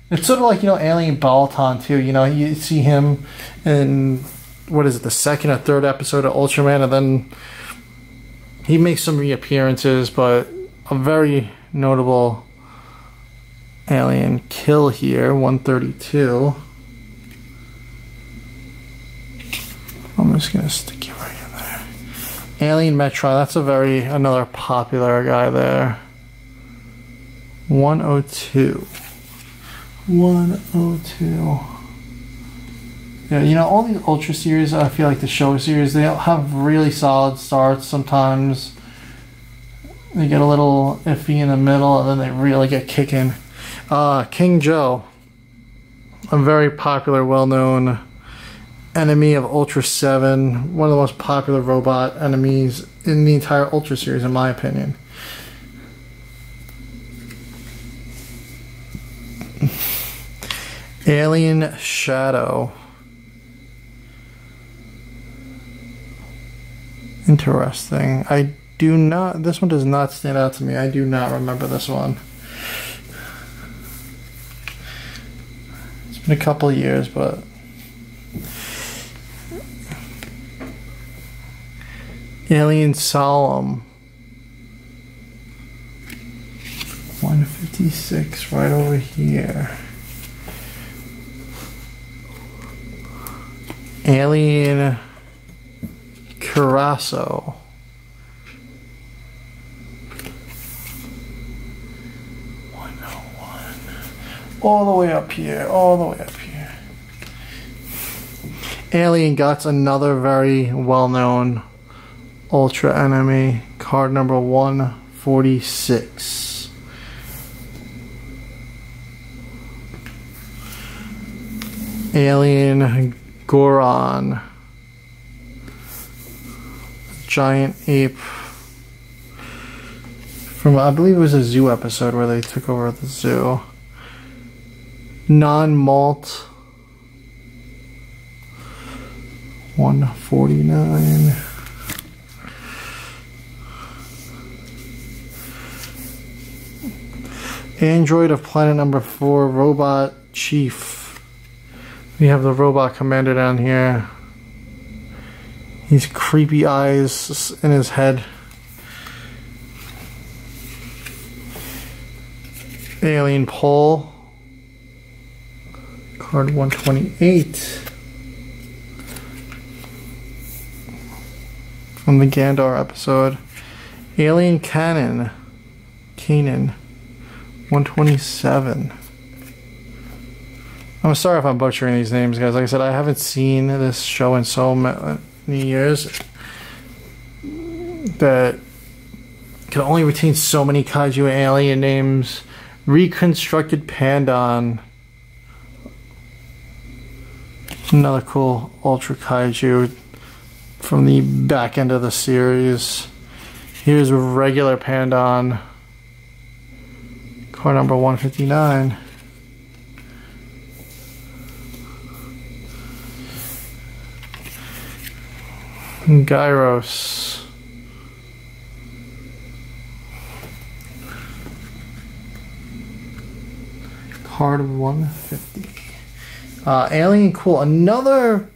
It's sort of like, you know, Alien Balaton too. You know, you see him in, what is it, the second or third episode of Ultraman, and then he makes some reappearances, but a very notable Alien Kill here, 132. I'm just gonna stick you right in there. Alien Metron, that's another popular guy there. 102. 102. Yeah, you know, all these Ultra series, I feel like the show series, they have really solid starts. Sometimes they get a little iffy in the middle, and then they really get kicking. King Joe, a very popular, well-known enemy of Ultraseven, one of the most popular robot enemies in the entire Ultra series, in my opinion. Alien Shadow. Interesting. This one does not stand out to me. I do not remember this one. It's been a couple of years, but... Alien Solemn. 156 right over here. Alien Carasso. All the way up here, all the way up here. Alien Guts, another very well-known Ultra enemy. Card number 146. Alien Goron. Giant ape. From, I believe it was a zoo episode where they took over the zoo. Non-malt. 149. Android of planet number 4, Robot Chief. We have the robot commander down here. He's creepy eyes in his head. Alien Pole. Card 128. From the Gandar episode. Alien Cannon. 127. I'm sorry if I'm butchering these names, guys. Like I said, I haven't seen this show in so many years that can only retain so many kaiju alien names. Reconstructed Pandan. Another cool Ultra Kaiju from the back end of the series. Here's a regular Pandan. Card number 159. Gyros. Card 150. Alien Cool. Another,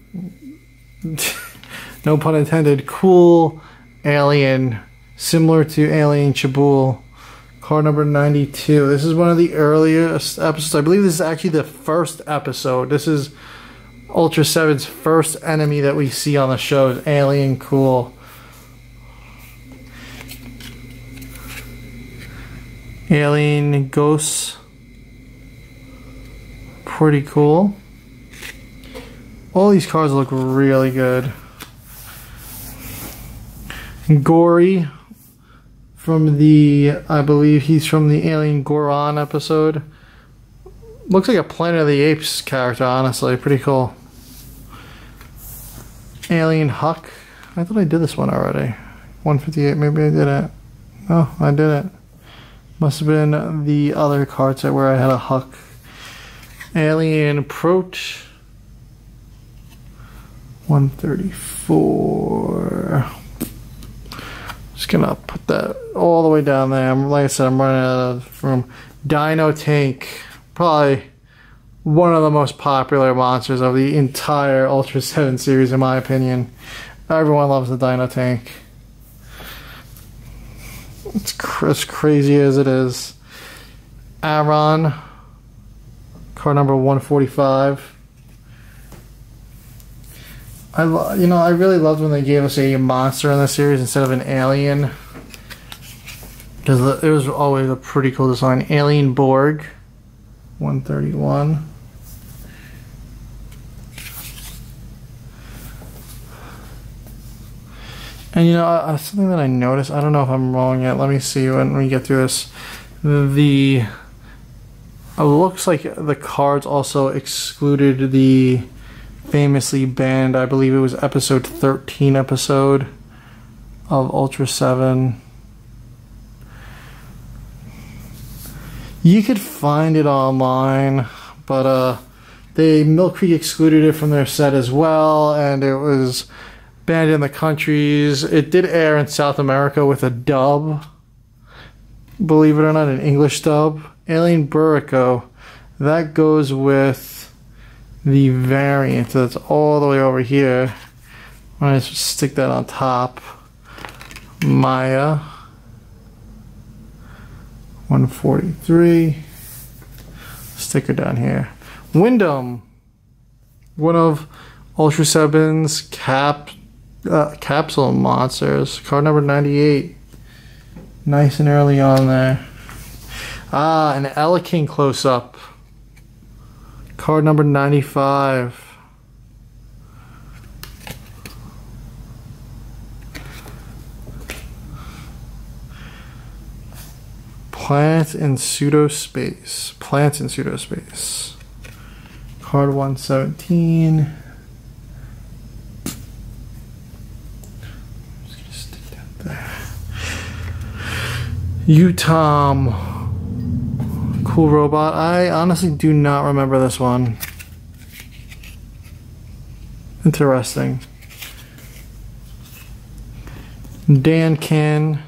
no pun intended, cool alien similar to Alien Chabul. Card number 92. This is one of the earliest episodes. I believe this is actually the first episode. This is Ultraseven's first enemy that we see on the show, is Alien Cool. Alien Ghosts. Pretty cool. All these cards look really good. Gory. From the, I believe he's from the Alien Goron episode. Looks like a Planet of the Apes character, honestly. Pretty cool. Alien Huck. I thought I did this one already. 158, maybe I didn't. Oh, I didn't. Must have been the other card set where I had a Huck. Alien Prote. 134. Just gonna put that all the way down there. Like I said, I'm running out of room. Dino Tank. Probably one of the most popular monsters of the entire Ultra 7 series, in my opinion. Everyone loves the Dino Tank. It's as crazy as it is. Aaron. Card number 145. I really loved when they gave us a monster in the series instead of an alien, because it was always a pretty cool design. Alien Borg, 131. And something that I noticed, I don't know if I'm wrong yet, let me see when we get through this. It looks like the cards also excluded the famously banned, I believe it was episode 13 episode of Ultraseven. You could find it online, but Mill Creek excluded it from their set as well, and it was banned in the countries. It did air in South America with a dub, believe it or not, an English dub. Alien Burrico, that goes with the variant that's all the way over here. I'm going to stick that on top. Maya, 143. Sticker down here. Wyndham, one of Ultraseven's capsule monsters. Card number 98. Nice and early on there. An Eleking close-up. Card number 95. Plants in Pseudospace. Plants in Pseudospace. Card 117. Utom, cool robot. I honestly do not remember this one. Interesting. Dan Can,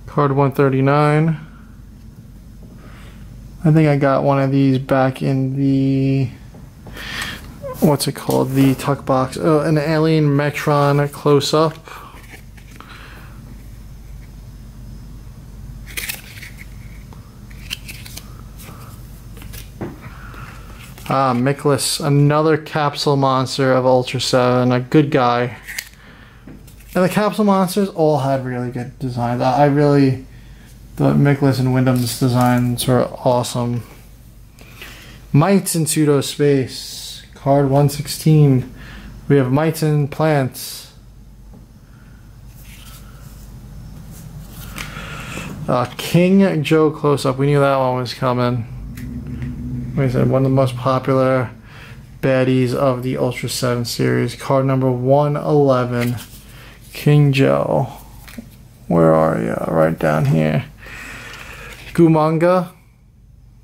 card 139. I think I got one of these back in the, what's it called, the tuck box. Oh, an Alien Metron close-up. Miklas, another capsule monster of Ultraseven, a good guy. And the capsule monsters all had really good designs. I really thought Miklas and Wyndham's designs were awesome. Mites in Pseudospace, card 116. We have Mites and Plants. King Joe close-up, we knew that one was coming. Like I said, one of the most popular baddies of the Ultraseven series. Card number 111. King Joe. Where are you? Right down here. Gumunga.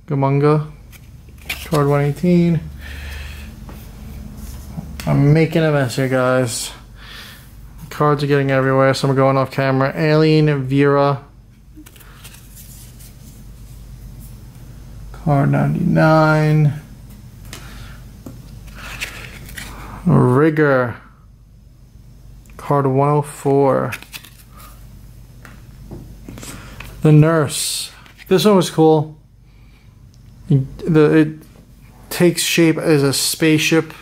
Card 118. I'm making a mess here, guys. Cards are getting everywhere, some are going off camera. Alien Vera. Card 99. Rigger. Card 104. The Nurse. This one was cool. It takes shape as a spaceship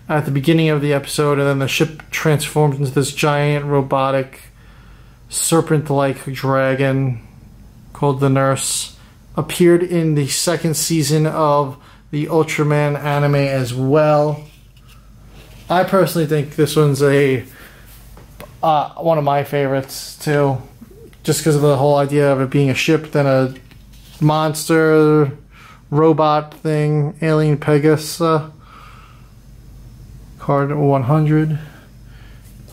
at the beginning of the episode, and then the ship transforms into this giant robotic serpent-like dragon called the Nurse. Appeared in the second season of the Ultraman anime as well. I personally think this one's one of my favorites too, just because of the whole idea of it being a ship, then a monster robot thing. Alien Pegasus. Card 100.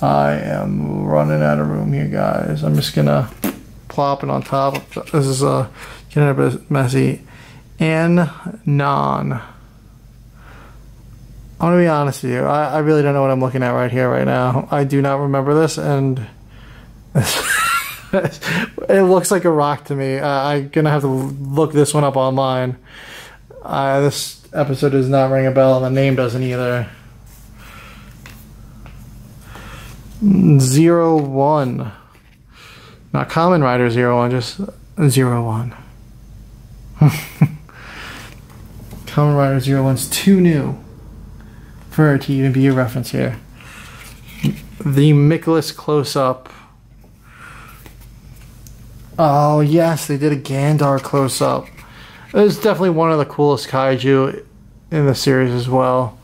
I am running out of room here, guys. I'm just gonna plop it on top. This is getting a bit messy. Non. I'm gonna be honest with you. I really don't know what I'm looking at right here, right now. I do not remember this, and it looks like a rock to me. I'm gonna have to look this one up online. This episode does not ring a bell, and the name doesn't either. 01. Not Kamen Rider 01, just 01. Kamen Rider Zero One's too new for it to even be a reference here. The Miklas close-up. Oh yes, they did a Gandar close-up. It was definitely one of the coolest kaiju in the series as well.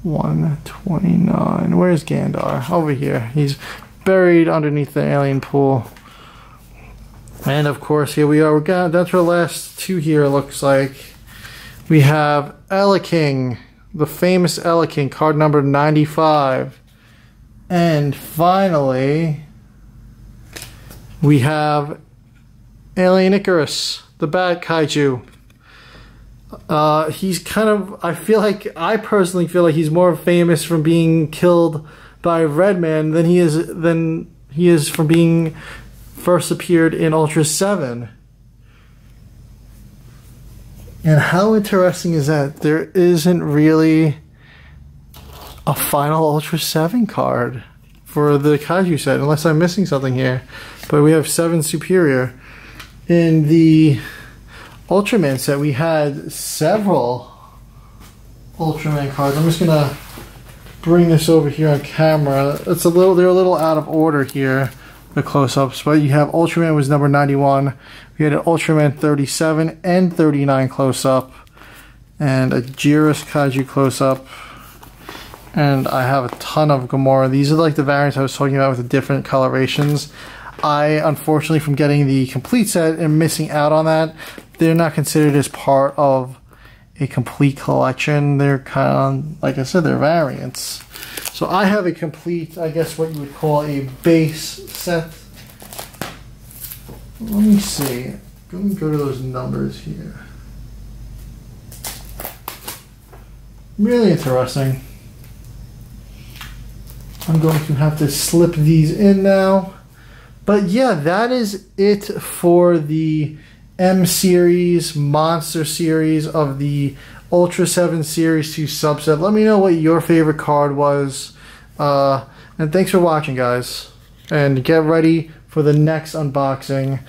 129. Where's Gandar? Over here. He's buried underneath the alien pool. And of course, here we are. That's our last two here, it looks like. We have Eleking, the famous Eleking, card number 95. And finally, we have Alien Icarus, the bad kaiju. He's kind of, I personally feel like he's more famous from being killed by Redman than he is from being first appeared in Ultraseven. And how interesting is that? There isn't really a final Ultraseven card for the kaiju set, unless I'm missing something here. But we have 7 Superior. In the Ultraman set, we had several Ultraman cards. I'm just gonna bring this over here on camera. They're a little out of order here, the close-ups, but you have Ultraman was number 91. We had an Ultraman 37 and 39 close-up, and a Jiris Kaiju close-up, and I have a ton of Gamora. These are like the variants I was talking about with the different colorations. I, unfortunately, from getting the complete set and missing out on that, they're not considered as part of a complete collection. They're kind of, like I said, they're variants. So I have a complete, I guess what you would call a base set. Let me see. Let me go to those numbers here. Really interesting. I'm going to have to slip these in now. But yeah, that is it for the M series, monster series of the Ultraseven Series 2 subset. Let me know what your favorite card was. And thanks for watching, guys. And get ready for the next unboxing.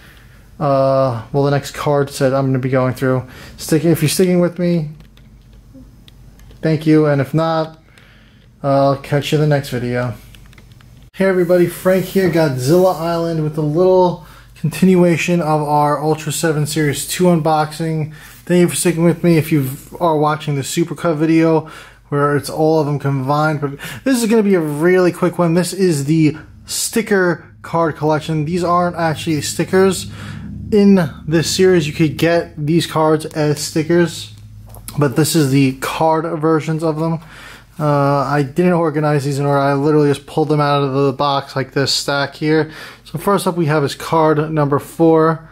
Well, the next card set I'm going to be going through. If you're sticking with me, thank you. And if not, I'll catch you in the next video. Hey everybody, Frank here, Godzilla Island, with a little continuation of our Ultraseven Series 2 unboxing. Thank you for sticking with me if you are watching the supercut video where it's all of them combined. But this is going to be a really quick one. This is the sticker card collection. These aren't actually stickers. In this series you could get these cards as stickers, but this is the card versions of them. I didn't organize these in order. I literally just pulled them out of the box like this stack here. So first up we have is card number 4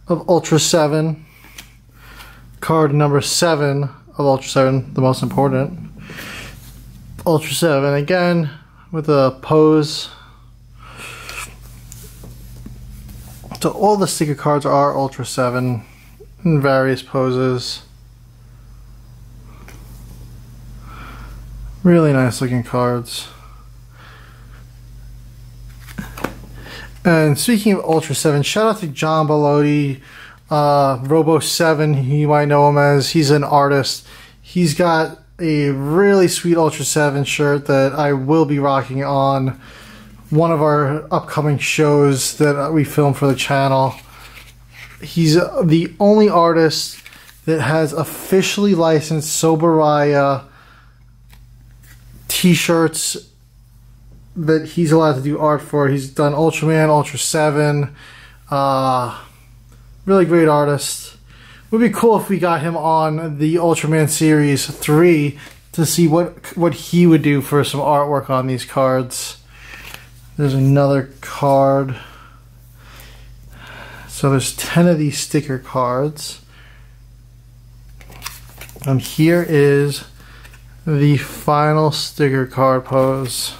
of Ultraseven. Card number 7 of Ultraseven, the most important. Ultraseven again with a pose. So all the sticker cards are Ultraseven in various poses. Really nice looking cards. And speaking of Ultraseven, shout out to John Bellotti, Robo7, you might know him as. He's an artist. He's got a really sweet Ultraseven shirt that I will be rocking on one of our upcoming shows that we film for the channel. He's the only artist that has officially licensed Soberaya t-shirts that he's allowed to do art for. He's done Ultraman, Ultraseven, really great artist. It would be cool if we got him on the Ultraman Series 3 to see what he would do for some artwork on these cards. There's another card. So there's 10 of these sticker cards. And here is the final sticker card pose.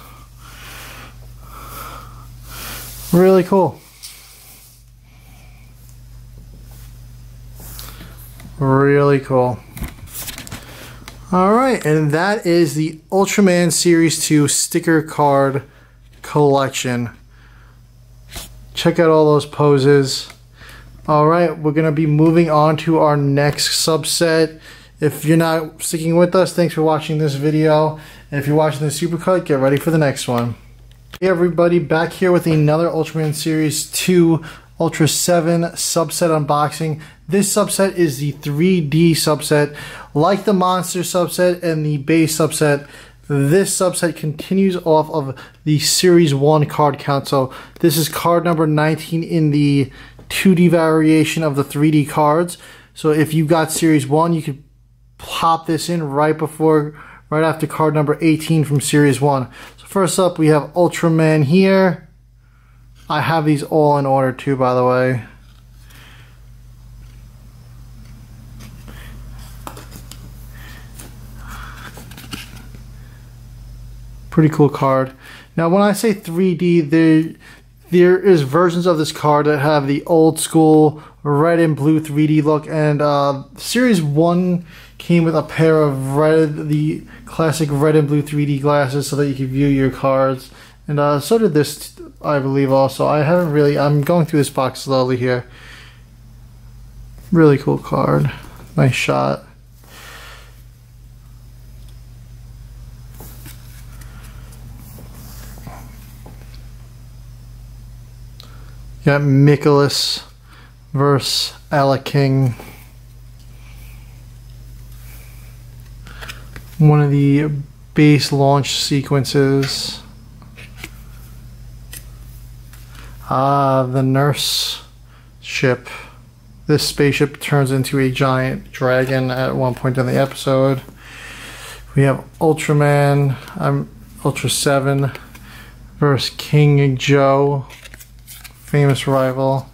Really cool. Really cool. Alright, and that is the Ultraman Series 2 sticker card collection. Check out all those poses. Alright, we're going to be moving on to our next subset. If you're not sticking with us, thanks for watching this video. And if you're watching the supercut, get ready for the next one. Hey everybody, back here with another Ultraman Series 2 Ultraseven subset unboxing. This subset is the 3D subset. Like the Monster subset and the Base subset, this subset continues off of the Series 1 card count. So this is card number 19 in the 2D variation of the 3D cards. So if you got Series 1, you could pop this in right after card number 18 from Series 1. So first up, we have Ultraman here. I have these all in order too, by the way. Pretty cool card. Now when I say 3D, there is versions of this card that have the old school red and blue 3D look, and Series 1 came with a pair of the classic red and blue 3D glasses so that you could view your cards, and so did this, I believe, also. I'm going through this box slowly here. Really cool card. Nice shot. Got Nicholas versus King. One of the base launch sequences. The nurse ship. This spaceship turns into a giant dragon at one point in the episode. We have Ultraman, Ultraseven versus King Joe. Famous rival.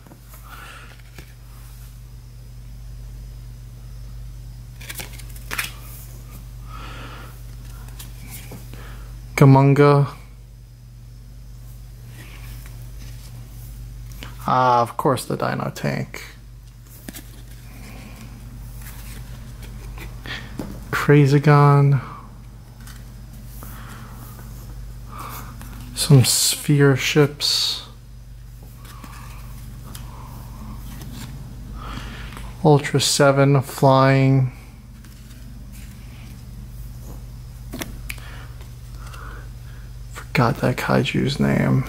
Gamunga. Of course, the Dino Tank. Crazygon. Some sphere ships. Ultraseven flying. Forgot that kaiju's name.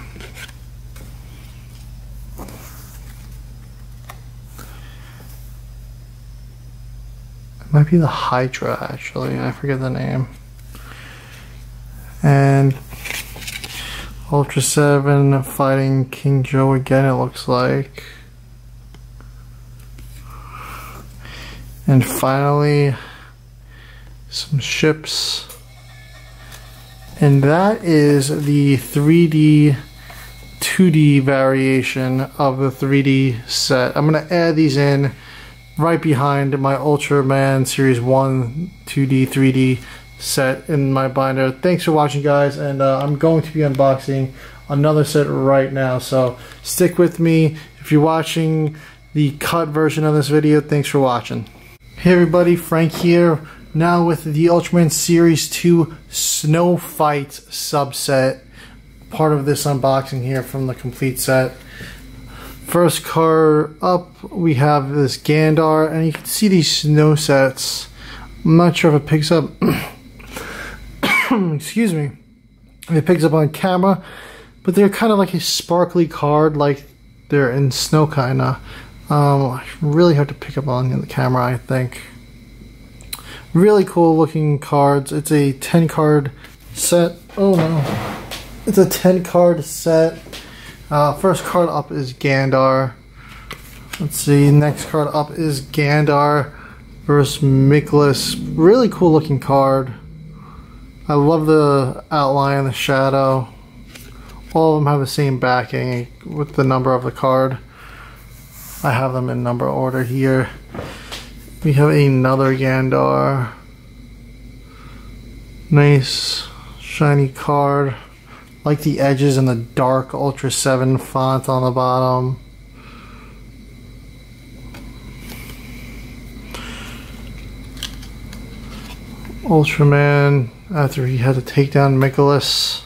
It might be the Hydra, actually. I forget the name. And Ultraseven fighting King Joe again, it looks like. And finally, some ships. And that is the 3D, 2D variation of the 3D set. I'm going to add these in right behind my Ultraman Series 1 2D, 3D set in my binder. Thanks for watching, guys, and I'm going to be unboxing another set right now. So stick with me. If you're watching the cut version of this video, thanks for watching. Hey everybody, Frank here, now with the Ultraman Series 2 Snow Fight subset, part of this unboxing here from the complete set. First card up, we have this Gandar, and you can see these snow sets. I'm not sure if it picks up, excuse me, if it picks up on camera, but they're kind of like a sparkly card, like they're in snow kinda. Really hard to pick up on the camera, I think. Really cool looking cards. It's a 10 card set. Oh no. It's a 10 card set. First card up is Gandar. Let's see, next card up is Gandar versus Nicholas. Really cool looking card. I love the outline and the shadow. All of them have the same backing with the number of the card. I have them in number order here. We have another Gandar. Nice shiny card. Like the edges and the dark Ultraseven font on the bottom. Ultraman after he had to take down Nicholas.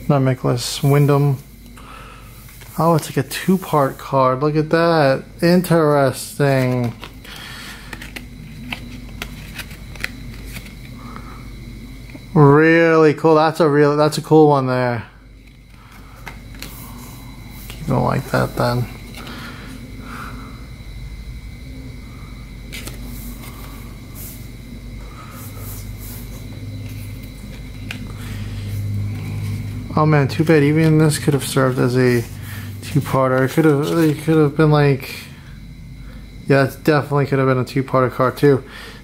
Not Nicholas, Wyndham. Oh, it's like a two-part card. Look at that. Interesting. Really cool. That's a cool one there. Keep it like that then. Oh man, too bad. Even this could have served as a two-parter. It could have been like, yeah, it definitely could have been a two-parter card too.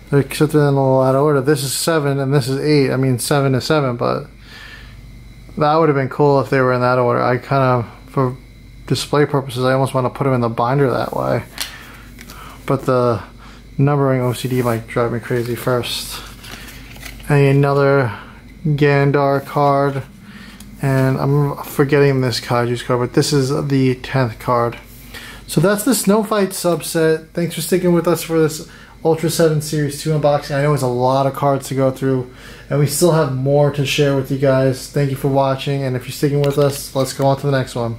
They're except in a little out of order. This is 7 and this is 8. I mean, 7 is 7, but that would have been cool if they were in that order. I kind of, for display purposes, I almost want to put them in the binder that way. But the numbering OCD might drive me crazy first. And another Gandar card. And I'm forgetting this Kaiju's card, but this is the 10th card. So that's the Snow Fight subset. Thanks for sticking with us for this Ultraseven Series 2 unboxing. I know it's a lot of cards to go through, and we still have more to share with you guys. Thank you for watching, and if you're sticking with us, let's go on to the next one.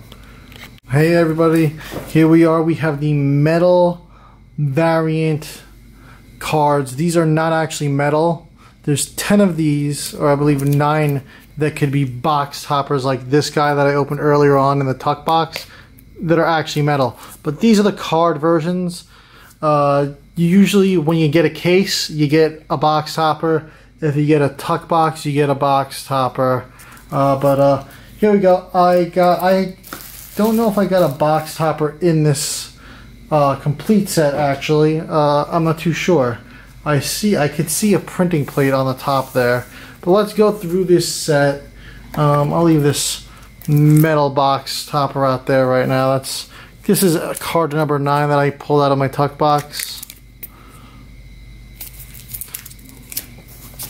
Hey everybody, here we are. We have the metal variant cards. These are not actually metal. There's 10 of these, or I believe 9, that could be box toppers like this guy that I opened earlier on in the tuck box that are actually metal. But these are the card versions. Usually when you get a case, you get a box topper. If you get a tuck box, you get a box topper. But here we go. I don't know if I got a box topper in this complete set actually. I'm not too sure. I could see a printing plate on the top there. But let's go through this set. I'll leave this metal box topper out there right now. This is card number 9 that I pulled out of my tuck box.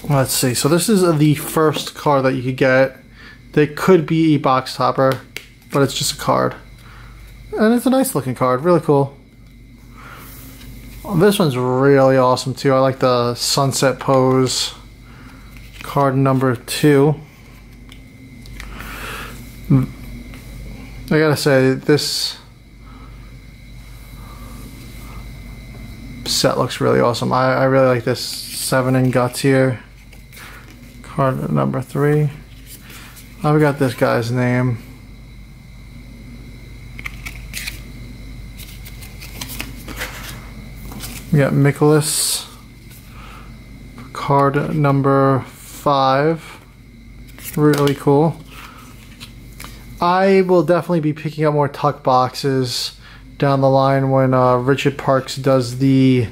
Let's see. So this is the first card that you could get. They could be a box topper, but it's just a card. And it's a nice looking card. Really cool. This one's really awesome too. I like the sunset pose. Card number 2. I gotta say, this set looks really awesome. I really like this 7 in guts here. Card number 3. I've got this guy's name. We got Nicholas. Card number 5. Really cool. I will definitely be picking up more tuck boxes down the line when Richard Parks does the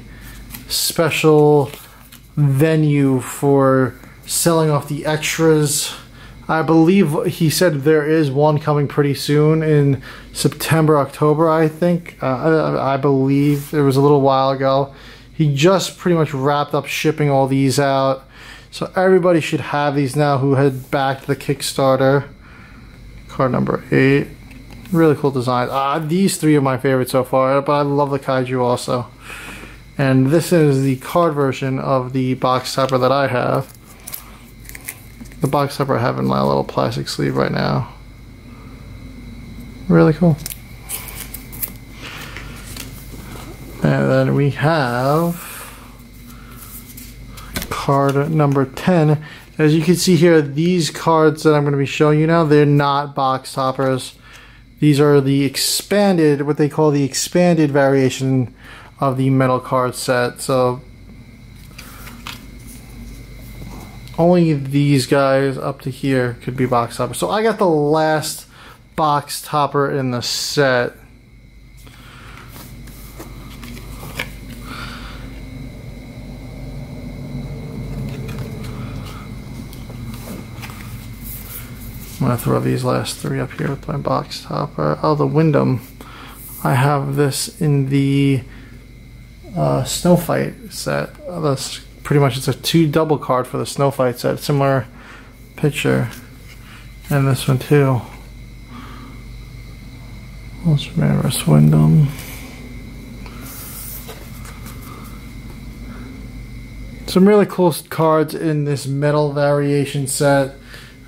special venue for selling off the extras. I believe he said there is one coming pretty soon in September, October, I think. I believe it was a little while ago. He just pretty much wrapped up shipping all these out. So everybody should have these now who had backed the Kickstarter. Card number 8. Really cool design. These 3 are my favorites so far, but I love the Kaiju also. And this is the card version of the box topper that I have. The box topper I have in my little plastic sleeve right now. Really cool. And then we have card number 10. As you can see here, these cards that I'm going to be showing you now, they're not box toppers. These are the expanded, what they call the expanded variation of the metal card set. So only these guys up to here could be box toppers. So I got the last box topper in the set. I'm going to throw these last 3 up here with my box topper. Oh, the Wyndham. I have this in the Snow Fight set. That's pretty much, it's a 2 double card for the Snow Fight set. Similar picture. And this one too. Ultraman Wyndham. Some really cool cards in this metal variation set.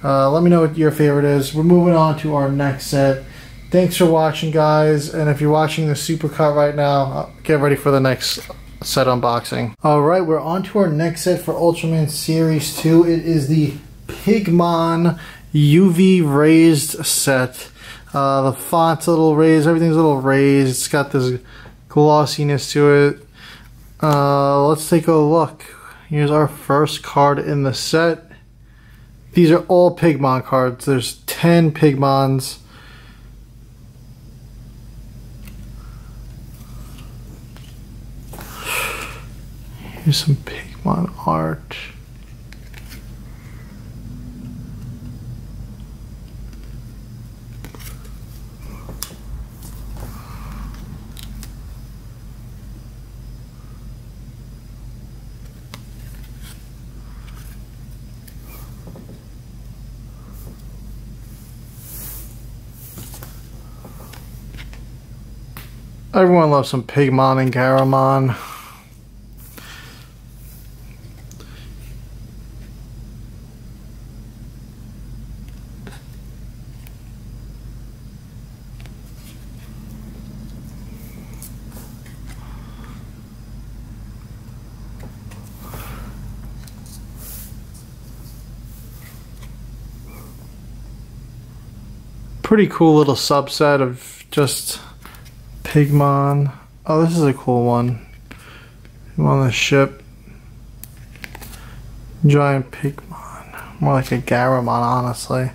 Let me know what your favorite is. We're moving on to our next set. Thanks for watching, guys. And if you're watching the supercut right now, get ready for the next set unboxing. Alright, we're on to our next set for Ultraman Series 2. It is the Pigmon UV raised set. The font's a little raised, everything's a little raised. It's got this glossiness to it. Let's take a look. Here's our first card in the set. These are all Pigmon cards. There's 10 Pigmons. Here's some Pigmon art. Everyone loves some Pigmon and Garamon. Pretty cool little subset of just Pigmon. Oh, this is a cool one. I'm on the ship. Giant Pigmon. More like a Garamon, honestly.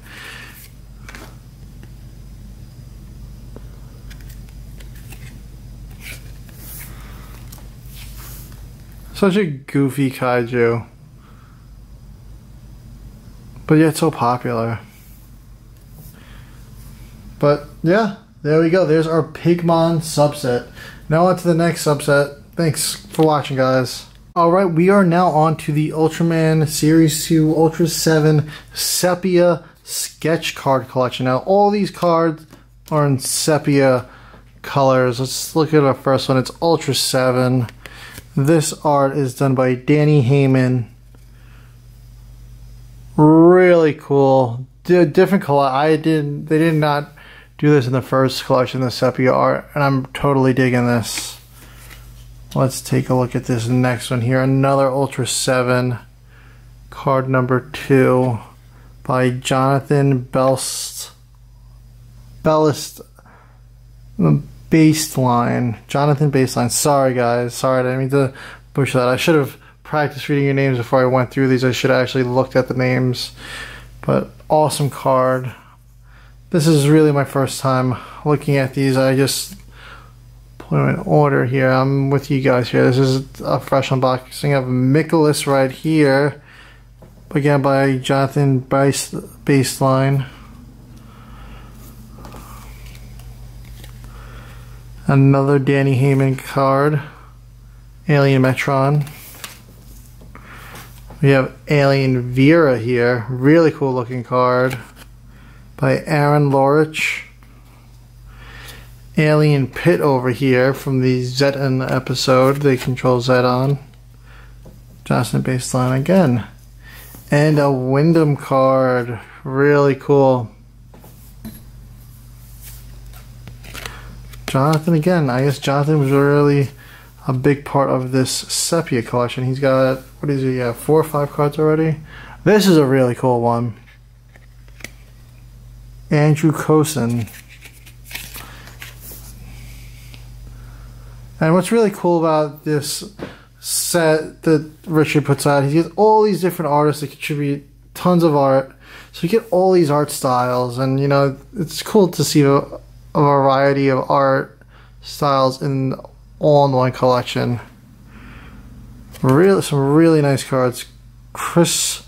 Such a goofy kaiju. But yet so popular. But yeah, there we go. There's our Pigmon subset. Now on to the next subset. Thanks for watching, guys. Alright, we are now on to the Ultraman Series 2 Ultraseven Sepia Sketch Card Collection. Now all these cards are in sepia colors. Let's look at our first one. It's Ultraseven. This art is done by Danny Heyman. Really cool. Different color. They did not do this in the first collection, the sepia art, and I'm totally digging this. Let's take a look at this next one here. Another Ultraseven, card number 2 by Jonathan Bellist. Baseline. Jonathan Baseline. Sorry, guys. Sorry, I didn't mean to butcher that. I should have practiced reading your names before I went through these. I should have actually looked at the names. But awesome card. This is really my first time looking at these. I just put them in order here. I'm with you guys here. This is a fresh unboxing of Nicholas right here. Again by Jonathan Baseline. Another Danny Heyman card. Alien Metron. We have Alien Vera here. Really cool looking card. By Aaron Lorich. Alien Pit over here from the Zeton episode. They control Zeton. Johnson Baseline again. And a Wyndham card. Really cool. Jonathan again. I guess Jonathan was really a big part of this sepia collection. He's got, what is he, 4 or 5 cards already? This is a really cool one. Andrew Cosin. And what's really cool about this set that Richard puts out, he gets all these different artists that contribute tons of art. So you get all these art styles, and you know, it's cool to see a variety of art styles in all in one collection. Some really nice cards. Chris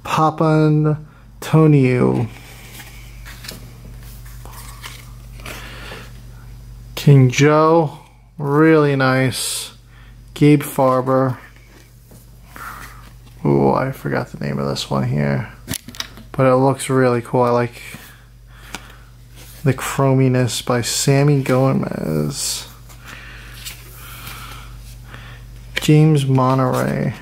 Papantonio. King Joe, really nice. Gabe Farber. Ooh, I forgot the name of this one here. But it looks really cool. I like the chrominess by Sammy Gomez. James Moonery.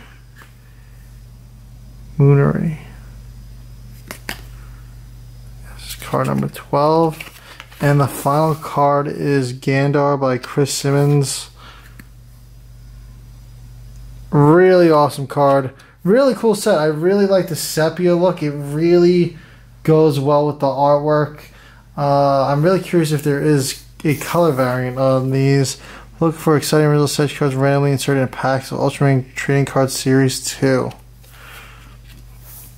This is card number 12. And the final card is Gandar by Chris Simmons. Really awesome card. Really cool set. I really like the sepia look. It really goes well with the artwork. I'm really curious if there is a color variant on these. Look for exciting original set cards randomly inserted in packs of Ultraman Trading Card Series 2.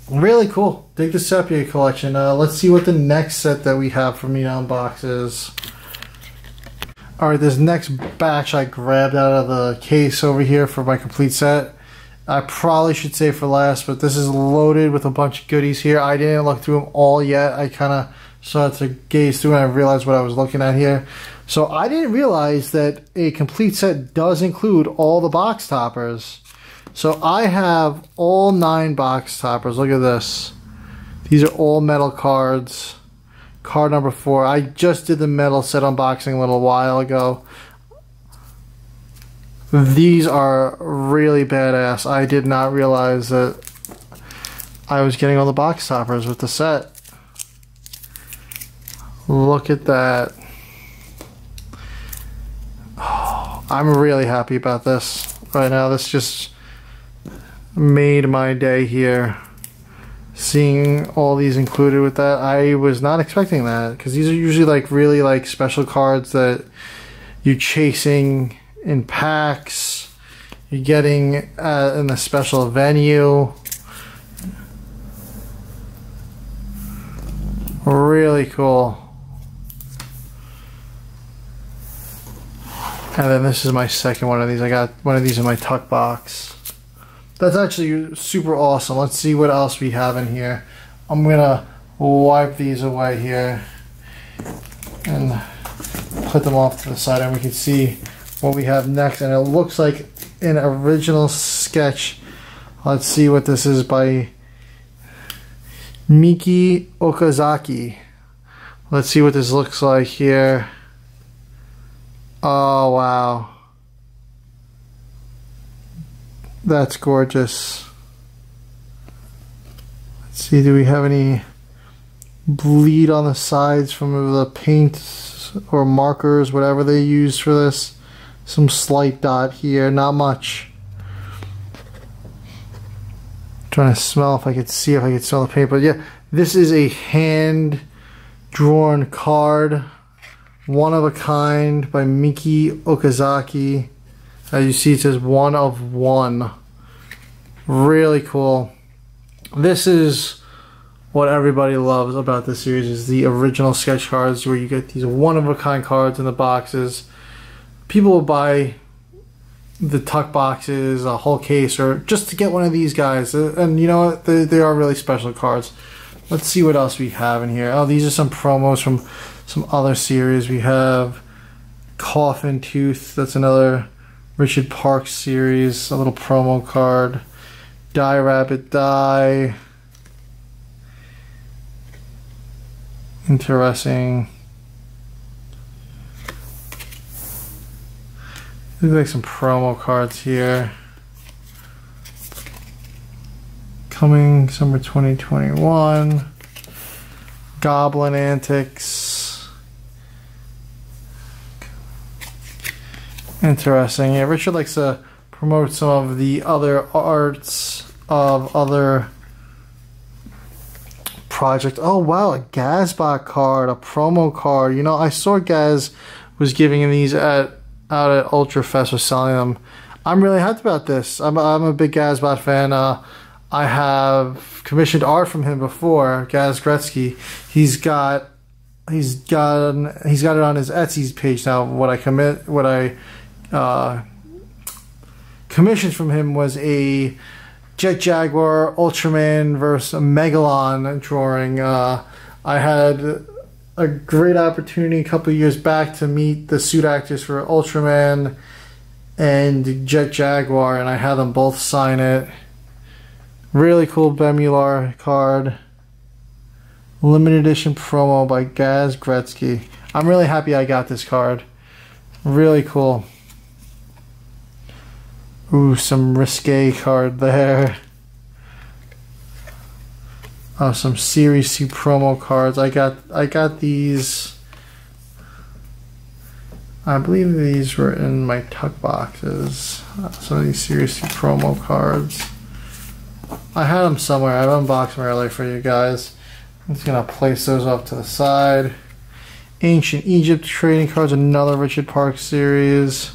Really cool. Dig the sepia collection. Let's see what the next set that we have for me to unbox is. Alright, this next batch I grabbed out of the case over here for my complete set. I probably should save for last, but this is loaded with a bunch of goodies here. I didn't look through them all yet. I kind of started to gaze through and I realized what I was looking at here. So I didn't realize that a complete set does include all the box toppers. So I have all 9 box toppers. Look at this. These are all metal cards. Card number 4. I just did the metal set unboxing a little while ago. These are really badass. I did not realize that I was getting all the box toppers with the set. Look at that. Oh, I'm really happy about this right now. This just made my day here. Seeing all these included with that, I was not expecting that, because these are usually like really like special cards that you're chasing in packs, you're getting in a special venue. Really cool. And then this is my second one of these. I got one of these in my tuck box. That's actually super awesome. Let's see what else we have in here. I'm gonna wipe these away here and put them off to the side, and we can see what we have next. And it looks like an original sketch. Let's see what this is by Miki Okazaki. Let's see what this looks like here. Oh wow. That's gorgeous. Let's see, do we have any bleed on the sides from the paint or markers, whatever they use for this? Some slight dot here, not much. Trying to smell if I could see if I could smell the paint, but yeah, this is a hand drawn card, one of a kind by Miki Okazaki. As you see, it says 1 of 1. Really cool. This is what everybody loves about this series, is the original sketch cards, where you get these one-of-a-kind cards in the boxes. People will buy the tuck boxes, a whole case, or just to get one of these guys. And you know what? They are really special cards. Let's see what else we have in here. Oh, these are some promos from some other series. We have Coffin Tooth. That's another Richard Parks series, a little promo card. Die Rabbit Die. Interesting. Looks like some promo cards here. Coming summer 2021. Goblin Antics. Interesting. Yeah, Richard likes to promote some of the other arts of other projects. Oh wow, a Gazbot card, a promo card. You know, I saw Gaz was giving these out at Ultrafest, or selling them. I'm really happy about this. I'm a big Gazbot fan. I have commissioned art from him before, Gaz Gretzky. He's got it on his Etsy page now. What I commissioned from him was a Jet Jaguar Ultraman versus Megalon drawing. I had a great opportunity a couple of years back to meet the suit actors for Ultraman and Jet Jaguar, and I had them both sign it. Really cool Bemular card. Limited edition promo by Gaz Gretzky. I'm really happy I got this card. Really cool. Ooh, some risque card there. Some Series C promo cards. I got these I believe these were in my tuck boxes. Some of these Series 2 promo cards. I had them somewhere. I've unboxed them earlier for you guys. I'm just going to place those off to the side. Ancient Egypt trading cards, another Richard Park series.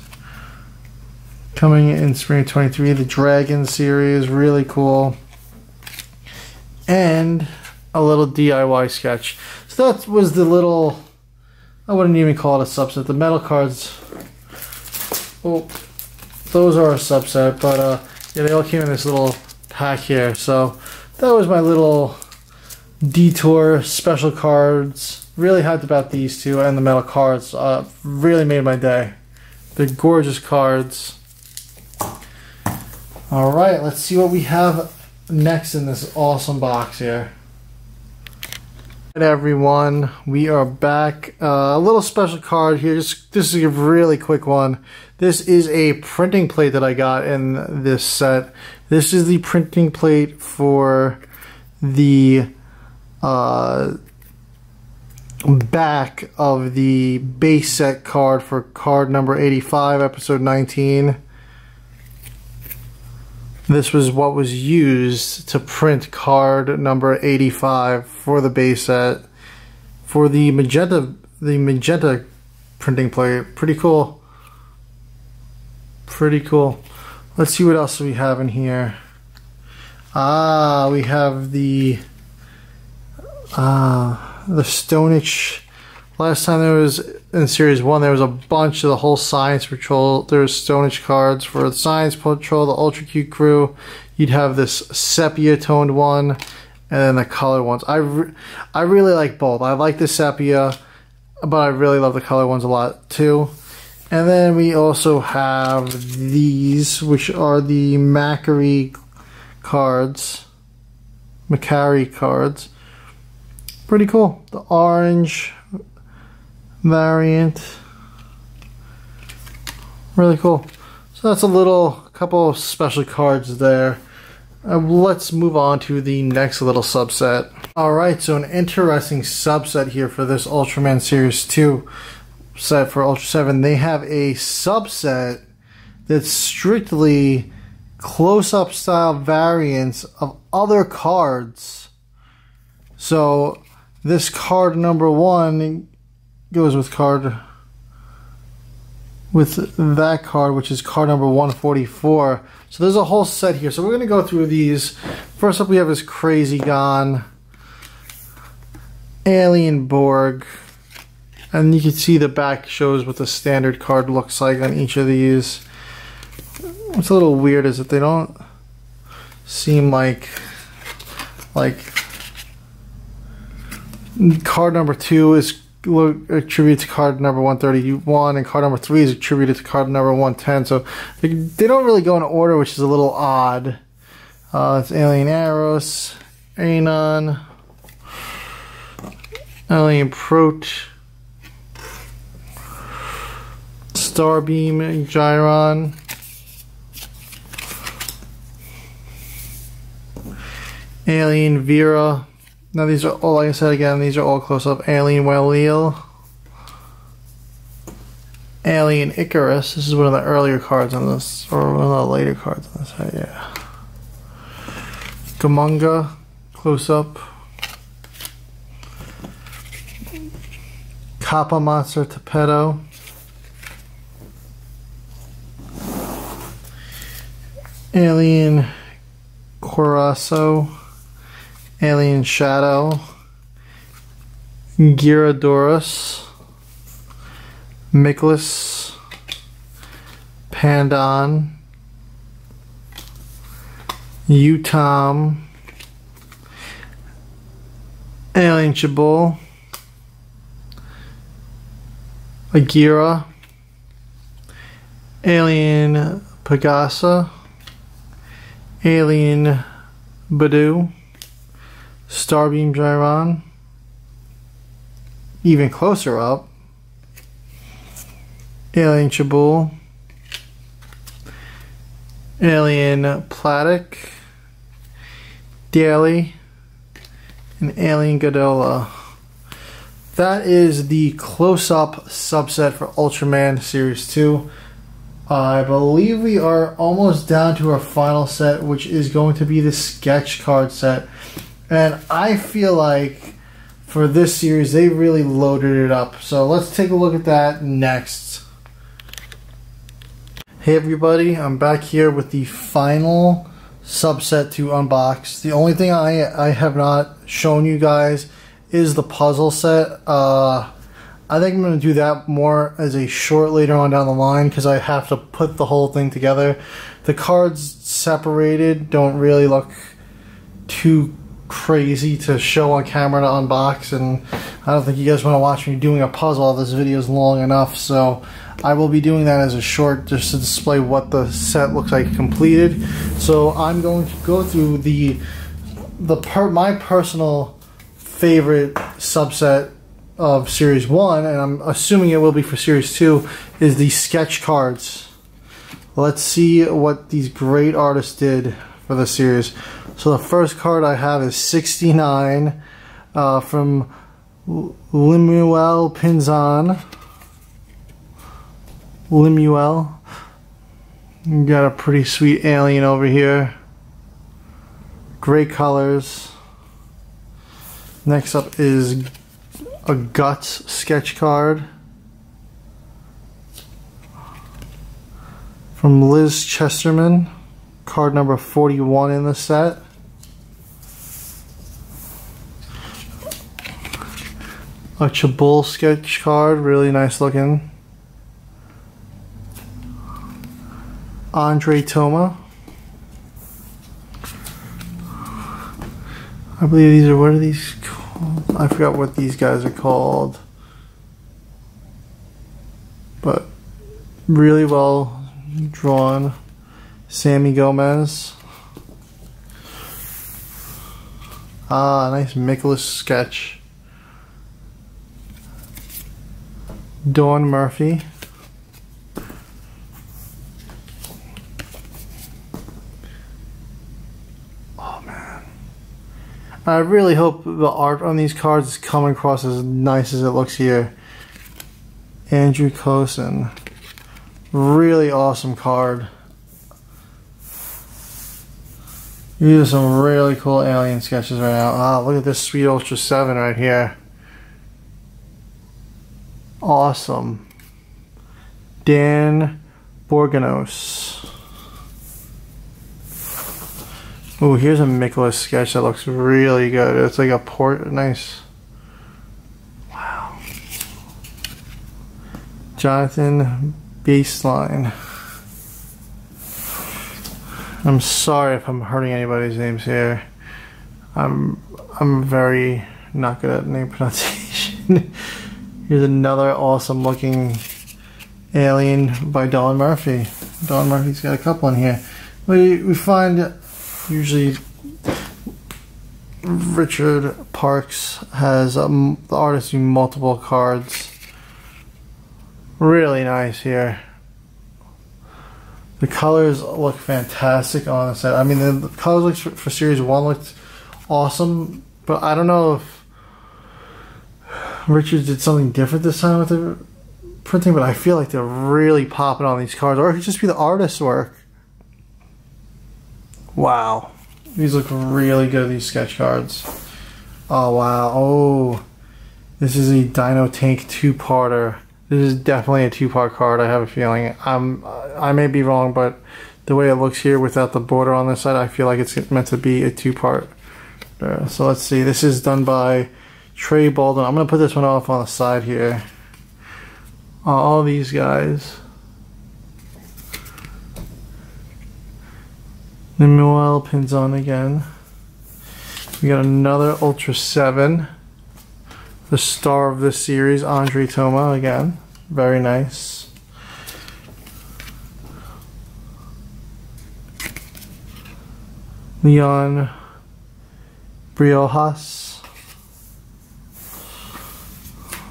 Coming in spring 23, the Dragon series, really cool. And a little DIY sketch. So that was the little, I wouldn't even call it a subset. The metal cards, well, those are a subset, but yeah, they all came in this little pack here. So that was my little detour special cards. Really hyped about these two, and the metal cards really made my day. They're gorgeous cards. All right, let's see what we have next in this awesome box here. Hey everyone, we are back. A little special card here. This is a really quick one. This is a printing plate that I got in this set. This is the printing plate for the back of the base set card for card number 85, episode 19. This was what was used to print card number 85 for the base set for the magenta printing plate. Pretty cool. Pretty cool. Let's see what else we have in here. We have the Stonehenge. Last time there was, in Series 1, there was a bunch of the whole Science Patrol. There's Stonehenge cards for the Science Patrol, the Ultra Cute crew. You'd have this sepia toned one, and then the colored ones. I really like both. I like the sepia, but I really love the colored ones a lot too. And then we also have these, which are the Macari cards. Pretty cool. The orange variant, really cool. So that's a couple of special cards there. Let's move on to the next little subset. Alright, so an interesting subset here for this Ultraman Series 2 set for Ultraseven. They have a subset that's strictly close-up style variants of other cards. So this card number 1 goes with that card, which is card number 144. So there's a whole set here. So we're going to go through these. First up, we have this Crazy Gone, Alien Borg, and you can see the back shows what the standard card looks like on each of these. What's a little weird is that they don't seem like card number 2 is attributed to card number 131, and card number 3 is attributed to card number 110. So they don't really go in order, which is a little odd. It's Alien Eros, Anon, Alien Prote, Starbeam, Gyron, Alien Vera. Now these are all, like I said again, these are all close up. Alien Whaleel, Alien Icarus. This is one of the earlier cards on this, or one of the later cards on this side, yeah. Gamunga, close up. Kappa Monster Torpedo. Alien Coraso. Alien Shadow, Gyarados, Miklas, Pandon, Utom, Alien Chabul, Agira, Alien Pegasa, Alien Badoo, Starbeam Gyron, even closer up, Alien Chabul, Alien Platic, Daily, and Alien Godola. that is the close-up subset for Ultraman Series 2. I believe we are almost down to our final set, which is going to be the sketch card set. And I feel like for this series, they really loaded it up. So let's take a look at that next. Hey everybody, I'm back here with the final subset to unbox. The only thing I have not shown you guys is the puzzle set. I think I'm going to do that more as a short later on down the line because I have to put the whole thing together. The cards separated don't really look too crazy to show on camera to unbox, and I don't think you guys want to watch me doing a puzzle. This video is long enough, so I will be doing that as a short just to display what the set looks like completed. So I'm going to go through my personal favorite subset of Series 1, and I'm assuming it will be for Series 2, is the sketch cards. Let's see what these great artists did for the series. So the first card I have is 69 from Lemuel Pinzon. Lemuel. You got a pretty sweet alien over here. Great colors. Next up is a Guts sketch card from Liz Chesterman, card number 41 in the set. A Chabul sketch card, really nice looking. Andre Toma. I believe these are, what are these called? I forgot what these guys are called. But really well drawn. Sammy Gomez. Ah, nice Miklas sketch. Dawn Murphy. Oh man. I really hope the art on these cards is coming across as nice as it looks here. Andrew Cosin. Really awesome card. These are some really cool alien sketches right now. Ah, look at this sweet Ultraseven right here. Awesome. Dan Borganos. Ooh, here's a Miklas sketch that looks really good. It's like a nice. Wow. Jonathan Baseline. I'm sorry if I'm hurting anybody's names here. I'm very not good at name pronunciation. Here's another awesome looking alien by Dawn Murphy. Dawn Murphy's got a couple in here. We find usually Richard Parks has the artist do multiple cards. Really nice here. The colors look fantastic on the set. I mean, the colors for Series 1 looked awesome, but I don't know if Richard did something different this time with the printing, but I feel like they're really popping on these cards, or it could just be the artist's work. Wow. These look really good, these sketch cards. Oh, wow. Oh, this is a Dino Tank two-parter. This is definitely a two-part card, I have a feeling. I may be wrong, but the way it looks here without the border on this side, I feel like it's meant to be a two-part. So let's see. This is done by Trey Baldwin. I'm going to put this one off on the side here. All these guys. Lemuel Pinzon again. We got another Ultraseven. The star of this series, Andre Toma again. Very nice. Leon Briojas.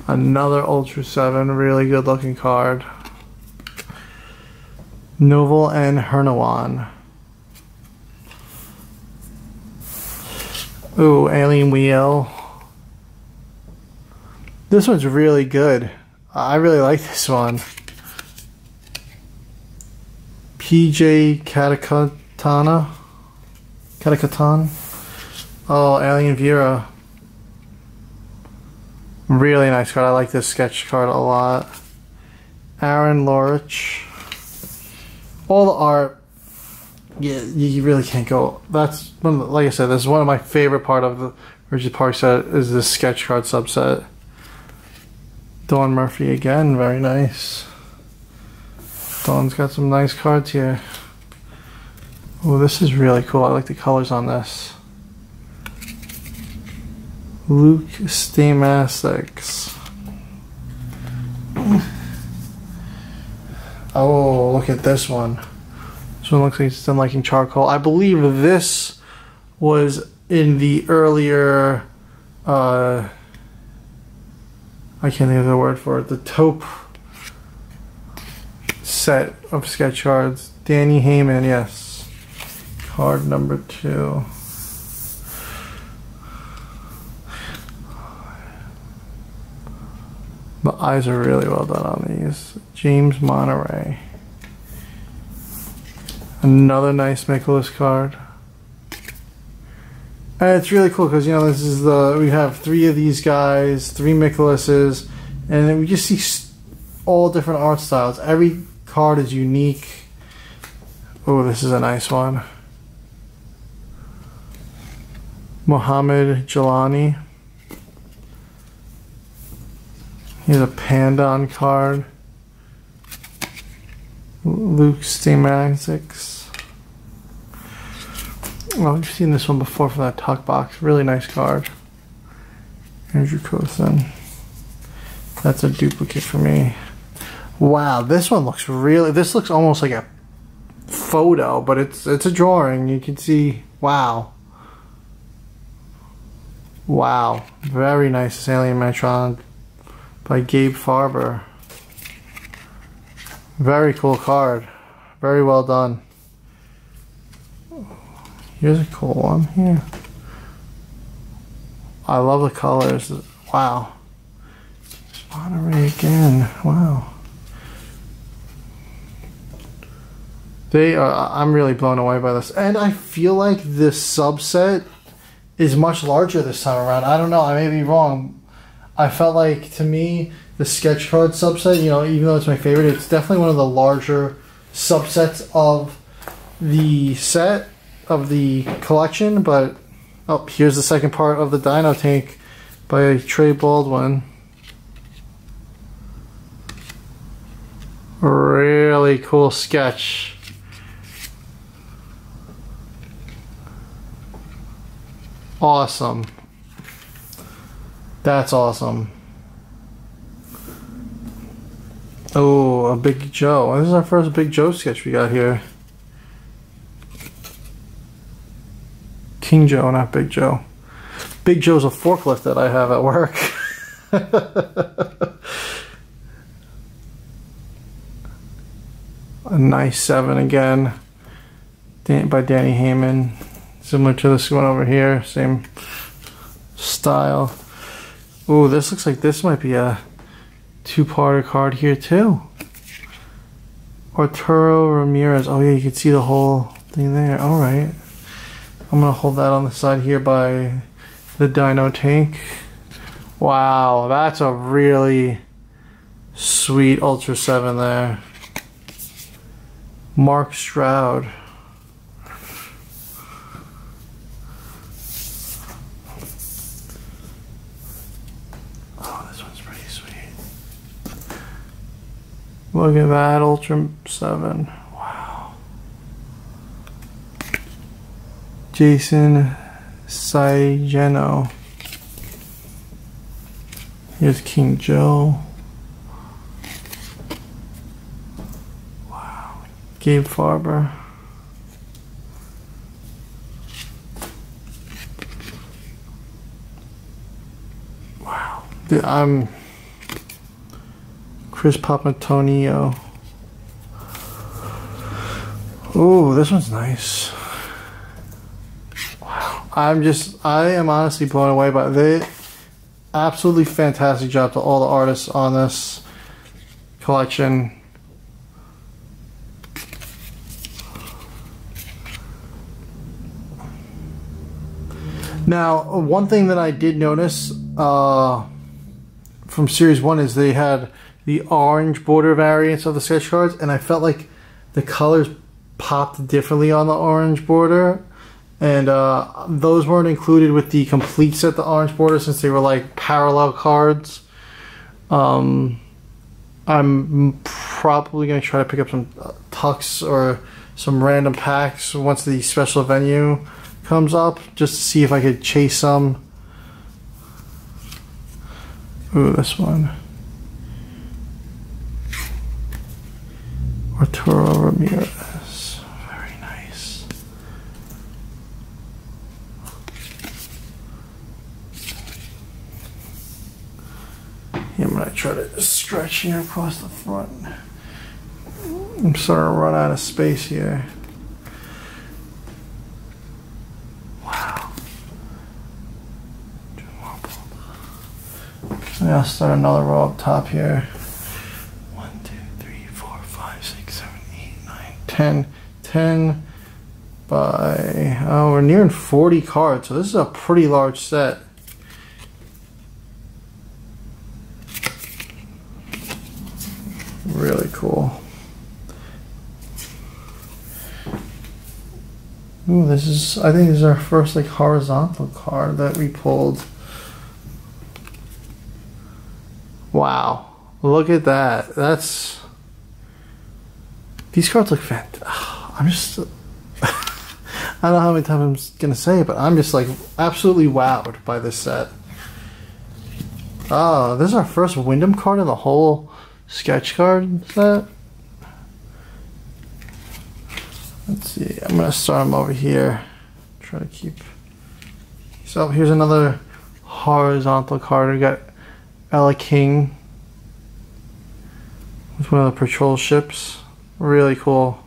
Another Ultraseven, really good looking card. Novel and Hernawan. Ooh, Alien Wheel. This one's really good. I really like this one. PJ Katakatan. Oh, Alien Vera. Really nice card. I like this sketch card a lot. Aaron Lorich. All the art. Yeah, you really can't go. That's like I said. This is one of my favorite part of the Richard Park set is this sketch card subset. Dawn Murphy again, very nice. Dawn's got some nice cards here. Oh, this is really cool. I like the colors on this. Luke Stamasics. Oh, look at this one. This one looks like it's done liking charcoal. I believe this was in the earlier I can't think of the word for it. The taupe set of sketch cards. Danny Heyman, yes. Card number 2. The eyes are really well done on these. James Monterey. Another nice Nicholas card. And it's really cool because, you know, this is we have 3 of these guys, 3 Michelases, and then we just see all different art styles. Every card is unique. Oh, this is a nice one. Mohammed Jelani. Here's a Pandan card. Luke Stamasics. Oh, I've seen this one before from that tuck box. Really nice card. Andrew Kothan. That's a duplicate for me. Wow, this one looks really. This looks almost like a photo, but it's a drawing. You can see. Wow. Wow, very nice. This Alien Metron by Gabe Farber. Very cool card. Very well done. Here's a cool one here. I love the colors. Wow. Monterey again. Wow. They are, I'm really blown away by this. And I feel like this subset is much larger this time around. I don't know, I may be wrong. I felt like, to me, the sketch card subset, you know, even though it's my favorite, it's definitely one of the larger subsets of the set, of the collection. But, oh, here's the second part of the Dino Tank by Trey Baldwin. Really cool sketch. Awesome. That's awesome. Oh, a Big Joe. This is our first Big Joe sketch we got here. King Joe, not Big Joe. Big Joe's a forklift that I have at work. A nice 7 again. By Danny Heyman. Similar to this one over here. Same style. Ooh, this looks like this might be a 2-parter card here too. Arturo Ramirez. Oh yeah, you can see the whole thing there. Alright. I'm going to hold that on the side here by the Dino Tank. Wow, that's a really sweet Ultraseven there. Mark Stroud. Oh, this one's pretty sweet. Look at that Ultraseven. Wow. Jason Saigeno. Here's King Joe. Wow. Gabe Farber. Wow. I'm Chris Papantonio. Oh, this one's nice. Wow. I am honestly blown away by it. absolutely fantastic job to all the artists on this collection. Now, one thing that I did notice from Series 1 is they had the orange border variants of the sketch cards, and I felt like the colors popped differently on the orange border, and those weren't included with the complete set, the orange border, since they were like parallel cards. I'm probably going to try to pick up some tucks or some random packs once the special venue comes up, just to see if I could chase some. Ooh, this one. Arturo Ramirez. Very nice. Yeah, I'm gonna try to stretch here across the front. I'm starting to run out of space here. I'll start another row up top here. 1, 2, 3, 4, 5, 6, 7, 8, 9, 10. 10 by, oh, we're nearing 40 cards, so this is a pretty large set. Really cool. Ooh, this is, I think this is our first like horizontal card that we pulled. Wow, look at that. That's, these cards look fantastic. I'm just, I don't know how many times I'm gonna say it, but I'm just like absolutely wowed by this set. Oh, this is our first Wyndham card in the whole sketch card set. Let's see, I'm gonna start them over here. Try to keep, so here's another horizontal card. We got Ella King with one of the patrol ships. Really cool.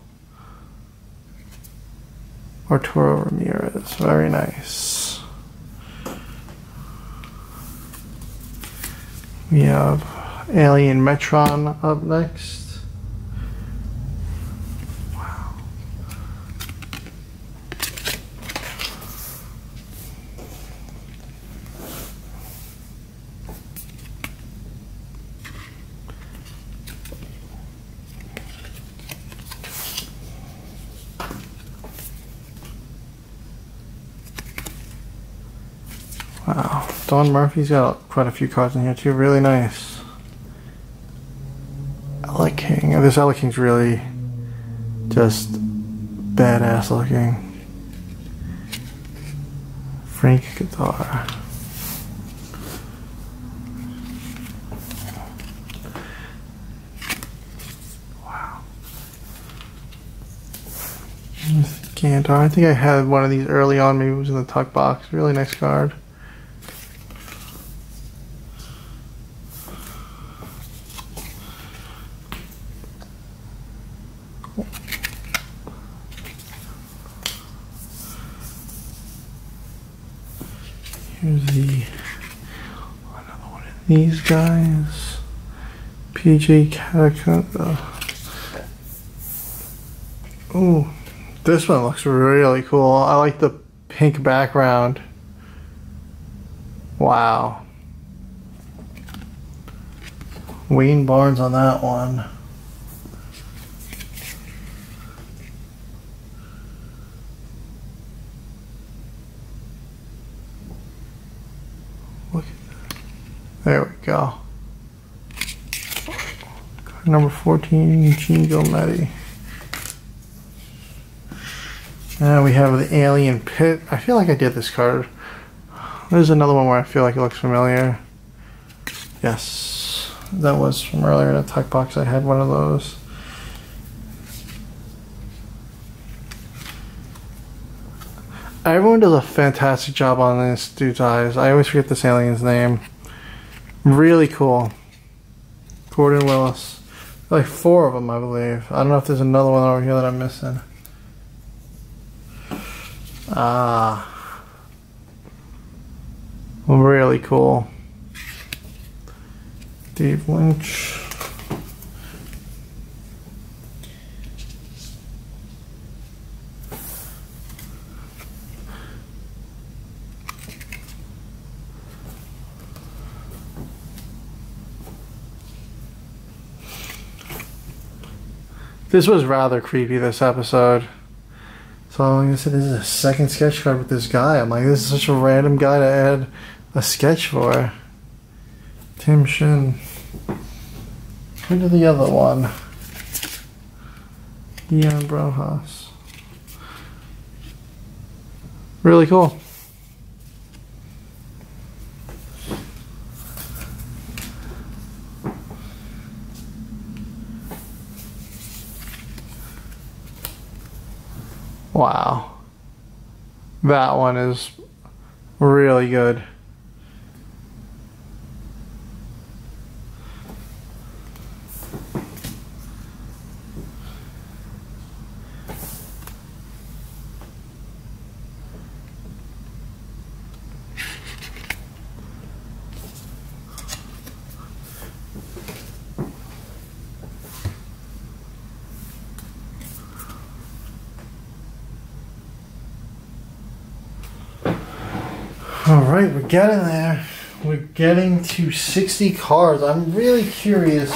Arturo Ramirez. Very nice. We have Alien Metron up next. Wow. Wow, Don Murphy's got quite a few cards in here too. Really nice. Ella King. This Ella King's really just badass looking. Frank Guitar. Wow. Gantar. I think I had one of these early on. Maybe it was in the tuck box. Really nice card. Here's another one of these guys. PJ Catacomb. Ooh, this one looks really cool. I like the pink background. Wow. Wayne Barnes on that one. Look at that. There we go. Card number 14, Gene Gilmetti. And we have the Alien Pit. I feel like I did this card. There's another one where I feel like it looks familiar. Yes, that was from earlier in the tuck box. I had one of those. Everyone does a fantastic job on this dude's eyes. I always forget this alien's name. Really cool. Gordon Willis. Like 4 of them, I believe. I don't know if there's another one over here that I'm missing. Ah. Really cool. Dave Lynch. This was rather creepy, this episode. So like I said, this is a second sketch card with this guy. I'm like, this is such a random guy to add a sketch for. Tim Shin. Into the other one. Ian Brohas. Really cool. Wow. That one is really good. Alright, we're getting there. We're getting to 60 cards. I'm really curious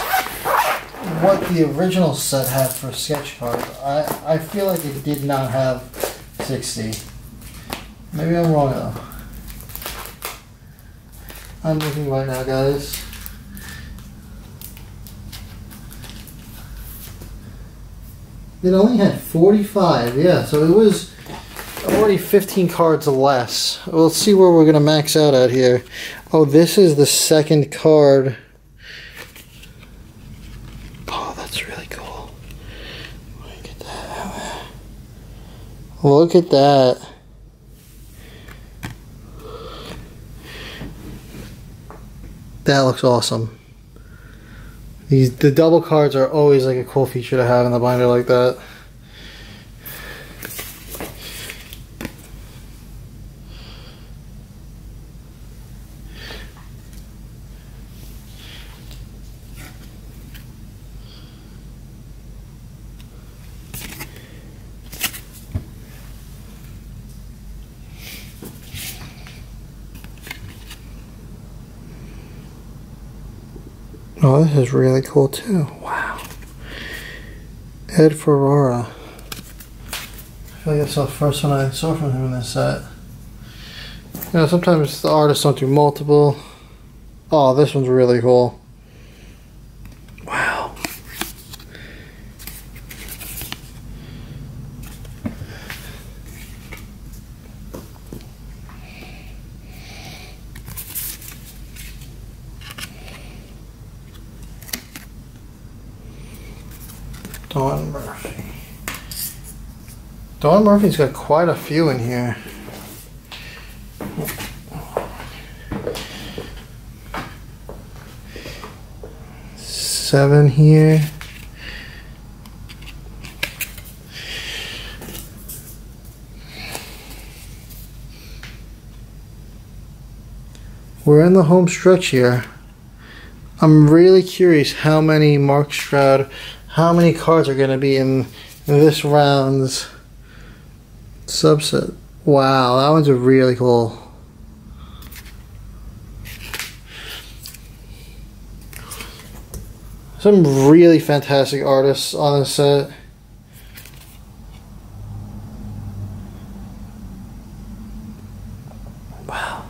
what the original set had for sketch cards. I feel like it did not have 60. Maybe I'm wrong though. I'm looking right now, guys. It only had 45, yeah, so it was already 15 cards less. We'll see where we're gonna max out at here. Oh, this is the second card. Oh, that's really cool. Look at that. Look at that. That looks awesome. The double cards are always like a cool feature to have in the binder like that. Oh, this is really cool too. Wow. Ed Ferrara. I feel like that's the first one I saw from him in this set. You know, sometimes the artists don't do multiple. Oh, this one's really cool. Wow. Don Murphy. Don Murphy's got quite a few in here. Seven here. We're in the home stretch here. I'm really curious how many Mark Stroud, how many cards are going to be in this round's subset. Wow, that one's really cool. Some really fantastic artists on this set. Wow.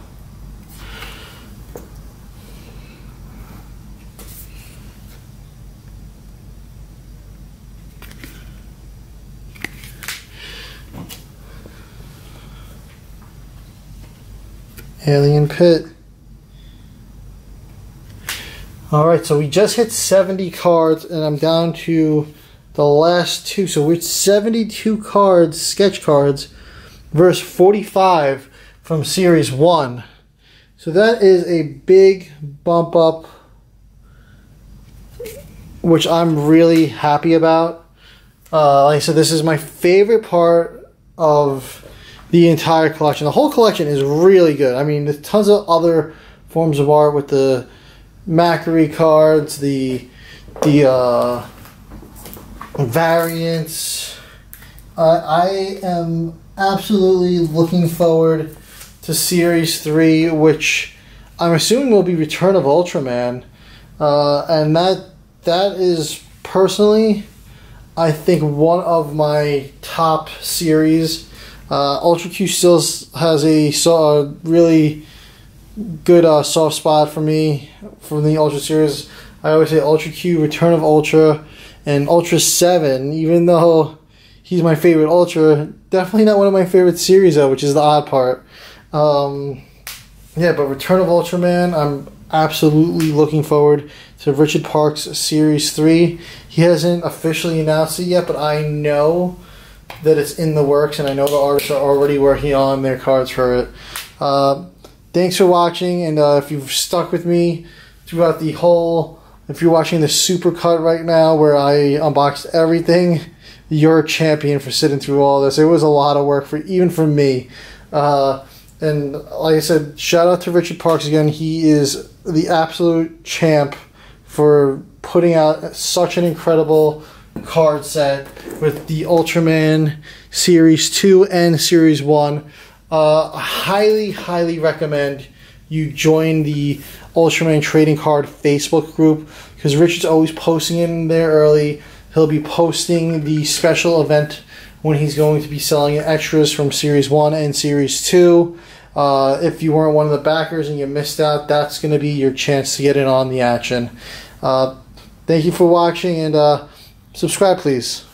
Alien Pit. Alright, so we just hit 70 cards and I'm down to the last two. So we're 72 cards, sketch cards, versus 45 from Series 1. So that is a big bump up, which I'm really happy about. Like I said, this is my favorite part of the entire collection. The whole collection is really good. I mean, there's tons of other forms of art with the Macquarie cards, the variants. I am absolutely looking forward to Series 3, which I'm assuming will be Return of Ultraman. And that is personally, I think, one of my top series. Ultra Q still has a really good soft spot for me from the Ultra series. I always say Ultra Q, Return of Ultra, and Ultraseven, even though he's my favorite Ultra, definitely not one of my favorite series though, which is the odd part. Yeah, but Return of Ultraman, I'm absolutely looking forward to Richard Park's Series 3. He hasn't officially announced it yet, but I know that it's in the works, and I know the artists are already working on their cards for it. Thanks for watching, and if you've stuck with me throughout the whole, if you're watching the super cut right now where I unboxed everything, you're a champion for sitting through all this. It was a lot of work even for me. And like I said, shout out to Richard Parks again. He is the absolute champ for putting out such an incredible card set with the Ultraman Series 2 and Series 1. Highly, highly recommend you join the Ultraman Trading Card Facebook group, because Richard's always posting in there early. He'll be posting the special event when he's going to be selling extras from Series 1 and Series 2. If you weren't one of the backers and you missed out, that's going to be your chance to get in on the action. Thank you for watching, and subscribe, please.